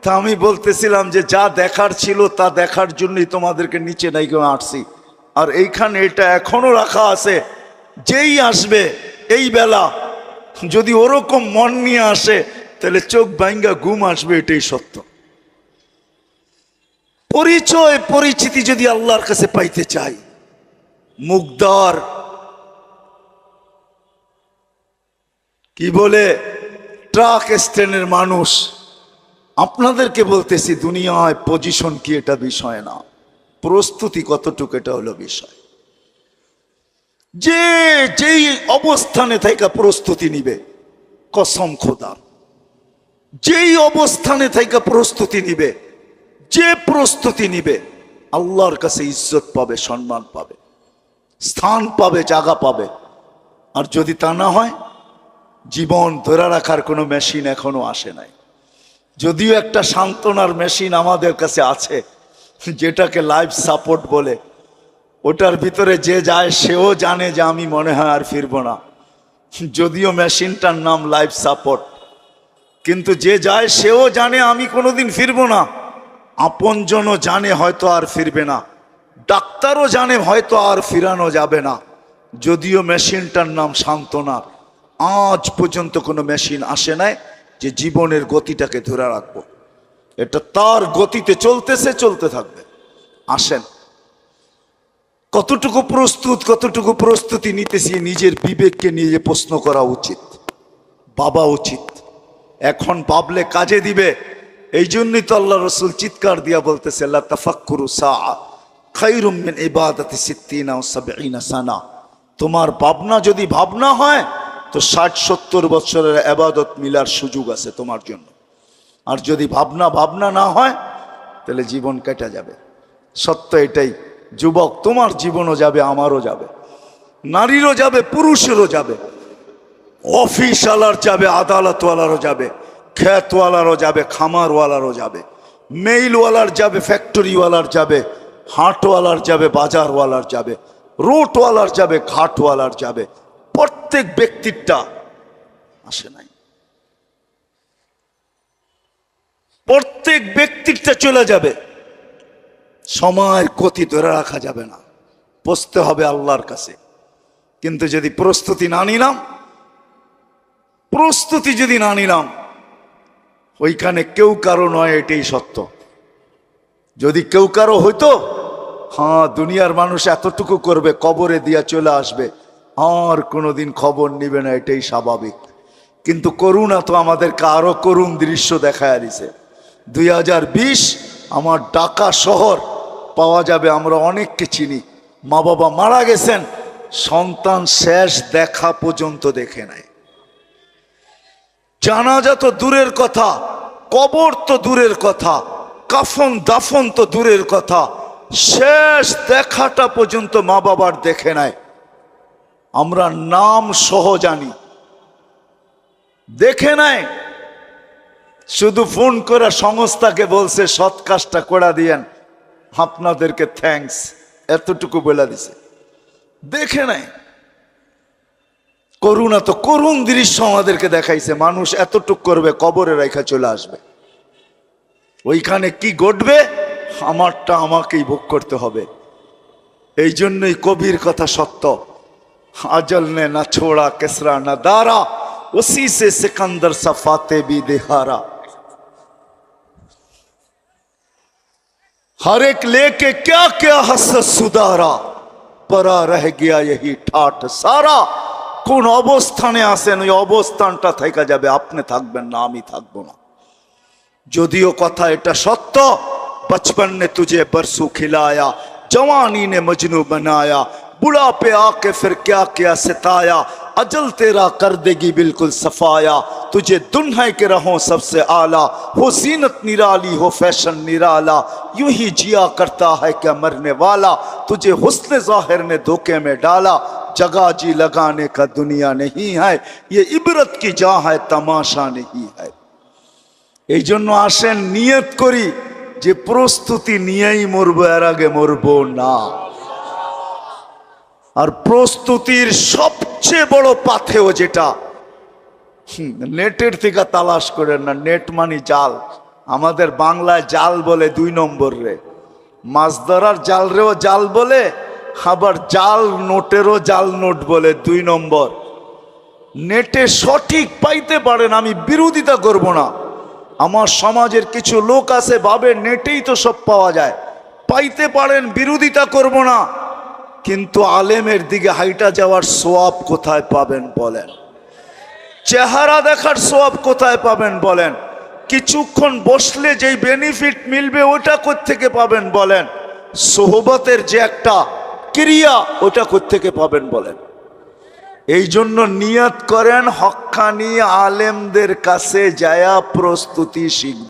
Speaker 1: তা আমি বলতেছিলাম যে যা দেখার ছিল তা দেখার জন্যই তোমাদেরকে নিচে নাই আসছি। আর এইখানে এটা এখনো রাখা আছে, যেই আসবে এই বেলা যদি ওরকম মন নিয়ে আসে, তাহলে চোখ ভাঙ্গা ঘুম আসবে, এটাই সত্য। পরিচয় পরিচিতি যদি আল্লাহর কাছে পাইতে চাই, মুগদার কি বলে ট্রাক স্ট্যান্ডের মানুষ, আপনাদেরকে বলতেছি দুনিয়ায় পজিশন কি এটা বিষয় না, প্রস্তুতি কতটুকু এটা হলো বিষয়। যে যেই অবস্থানে থেকে প্রস্তুতি নিবে, কসম খোদা, যেই অবস্থানে থেকে প্রস্তুতি নিবে, যে প্রস্তুতি নিবে, আল্লাহর কাছে ইজ্জত পাবে, সম্মান পাবে। স্থান পাবে, জায়গা পাবে। আর যদি তা না হয়, জীবন ধরে রাখার কোনো মেশিন এখনো আসে নাই। যদিও একটা সান্ত্বনার মেশিন আমাদের কাছে আছে, যেটাকে লাইফ সাপোর্ট বলে। ওটার ভিতরে যে যায় সেও জানে যে আমি মনে হয় আর ফিরবো না, যদিও মেশিনটার নাম লাইফ সাপোর্ট। কিন্তু যে যায় সেও জানে আমি কোনোদিন ফিরবো না। আপনজনও জানে হয়তো আর ফিরবে না, ডাক্তারও জানে হয়তো আর ফিরানো যাবে না, যদিও মেশিনটার নাম সান্ত্বনার। আজ পর্যন্ত কোনো মেশিন আসে নাই যে জীবনের গতিটাকে ধরে রাখবো। এটা তার গতিতে চলতেছে, চলতে থাকবে। আসেন, কতটুকু প্রস্তুত, কতটুকু প্রস্তুতি নিতেছি নিজের বিবেককে নিয়ে প্রশ্ন করা উচিত, ভাবা উচিত। এখন ভাবলে কাজে দিবে। এই জন্যই তো আল্লাহ রসুল চিৎকার দিয়া বলতেছে, লা তাফাক্কুরু সাআ খায়রুম মিন ইবাদাতি সিত্তিনা ওয়া সাবঈনা সানা। তোমার ভাবনা যদি ভাবনা হয় তো 60-70 বছরের ইবাদত মিলার সুযোগ আছে তোমার জন্য। আর যদি ভাবনা না হয় তাহলে জীবন কেটে যাবে। সত্য এটাই। যুবক, তোমার জীবনও যাবে, আমারও যাবে, নারীরও যাবে, পুরুষেরও যাবে, অফিসওয়ালার যাবে, আদালতওয়ালারও যাবে, ক্ষেতওয়ালারও যাবে, খামারওয়ালারও যাবে, মেইলওয়ালার যাবে, ফ্যাক্টরিওয়ালার যাবে, হাটওয়ালার যাবে, বাজারওয়ালার যাবে, রোডওয়ালার যাবে, ঘাটওয়ালার যাবে। প্রত্যেক ব্যক্তিরটা আসে নাই, প্রত্যেক ব্যক্তিরটা চলে যাবে। সময়ের গতি ধরে রাখা যাবে না, বসতে হবে আল্লাহর কাছে। কিন্তু যদি প্রস্তুতি না নিলাম, ওইখানে কেউ কারো নয়, এটাই সত্য। যদি কেউ কারো হইতো, হ্যাঁ, দুনিয়ার মানুষ এতটুকু করবে, কবরে দিয়া চলে আসবে, আর কোনোদিন খবর নিবে না, এটাই স্বাভাবিক। কিন্তু করুণা তো আমাদেরকে আরো করুণ দৃশ্য দেখায় দিছে। 2020 আমার ঢাকা শহর পাওয়া যাবে, আমরা অনেককে চিনি, মা বাবা মারা গেছেন, সন্তান শেষ দেখা পর্যন্ত দেখে নাই। জানাজা তো দূরের কথা, কবর তো দূরের কথা, কাফন দাফন তো দূরের কথা, শেষ দেখাটা পর্যন্ত মা বাবার দেখে নাই। আমরা নাম সহ জানি, দেখে নাই। শুধু ফোন করে সংস্থাকে বলছে সৎ কাজটা করে দিয়েন, আপনাদেরকে থ্যাঙ্কস, এতটুকু বলে দিছে, দেখে নাই। করুণা তো করুণ দৃশ্য আমাদেরকে দেখাইছে। মানুষ এতটুক করবে, কবরে রেখা চলে আসবে। ওইখানে কি ঘটবে, আমারটা আমাকেই ভোগ করতে হবে। এই জন্যই কবির কথা সত্য, আজল নে না ছোড়া কেসরা না দারা, উসি সে সিকন্দর সফাতে বি দেহারা। हर एक लेके क्या क्या हसरत सुधारा, परा रह गया यही ठाठ सारा। কোন অবস্থানে আছেন, ওই অবস্থানটা থেকে যাবে, আপনি থাকবেন না, আমি থাকবো না। যদিও কথা এটা সত্য, बचपन ने तुझे बरसू खिलाया, जवानी ने मजनू बनाया, बुढ़ापे आके फिर क्या क्या सताया, अजल तेरा कर देगी बिल्कुल सफाया, तुझे दुन्हा के रहो सबसे आला, हो जीनत निराली हो फैशन निराला, यूं ही जिया करता है क्या मरने वाला, तुझे हुस्न जाहिर ने धोखे में डाला, जगह जी लगाने का दुनिया नहीं है, ये इबरत की जा है तमाशा नहीं है। এই জন্য আসেন, নিয়ত করি যে প্রস্তুতি নিয়েই মরবো, এর আগে মরবো না। আর প্রস্তুতির সবচেয়ে বড় পাথেও যেটা, নেটের থেকে তালাশ করেন না, নেট মানে জাল। আমাদের বাংলায় জাল বলে 2 নম্বর রে, মাছ ধরার জাল রেও জাল বলে, আবার জাল নোটেরও জাল নোট বলে 2 নম্বর। নেটে সঠিক পাইতে পারেন, আমি বিরোধিতা করব না। আমার সমাজের কিছু লোক আছে ভাবে নেটেই তো সব পাওয়া যায়, পাইতে পারেন, বিরোধিতা করব না। কিন্তু আলেমের দিকে হাইটা যাওয়ার সোয়াব কোথায় পাবেন বলেন? চেহারা দেখার সোয়াব কোথায় পাবেন বলেন? কিছুক্ষণ বসলে যেই বেনিফিট মিলবে ওটা কোত্থেকে পাবেন বলেন? সোহবতের যে একটা ক্রিয়া, ওটা কোত্থেকে পাবেন বলেন? এই জন্য নিয়ত করেন, হক্কানি আলেমদের কাছে যায়া প্রস্তুতি শিখবেন।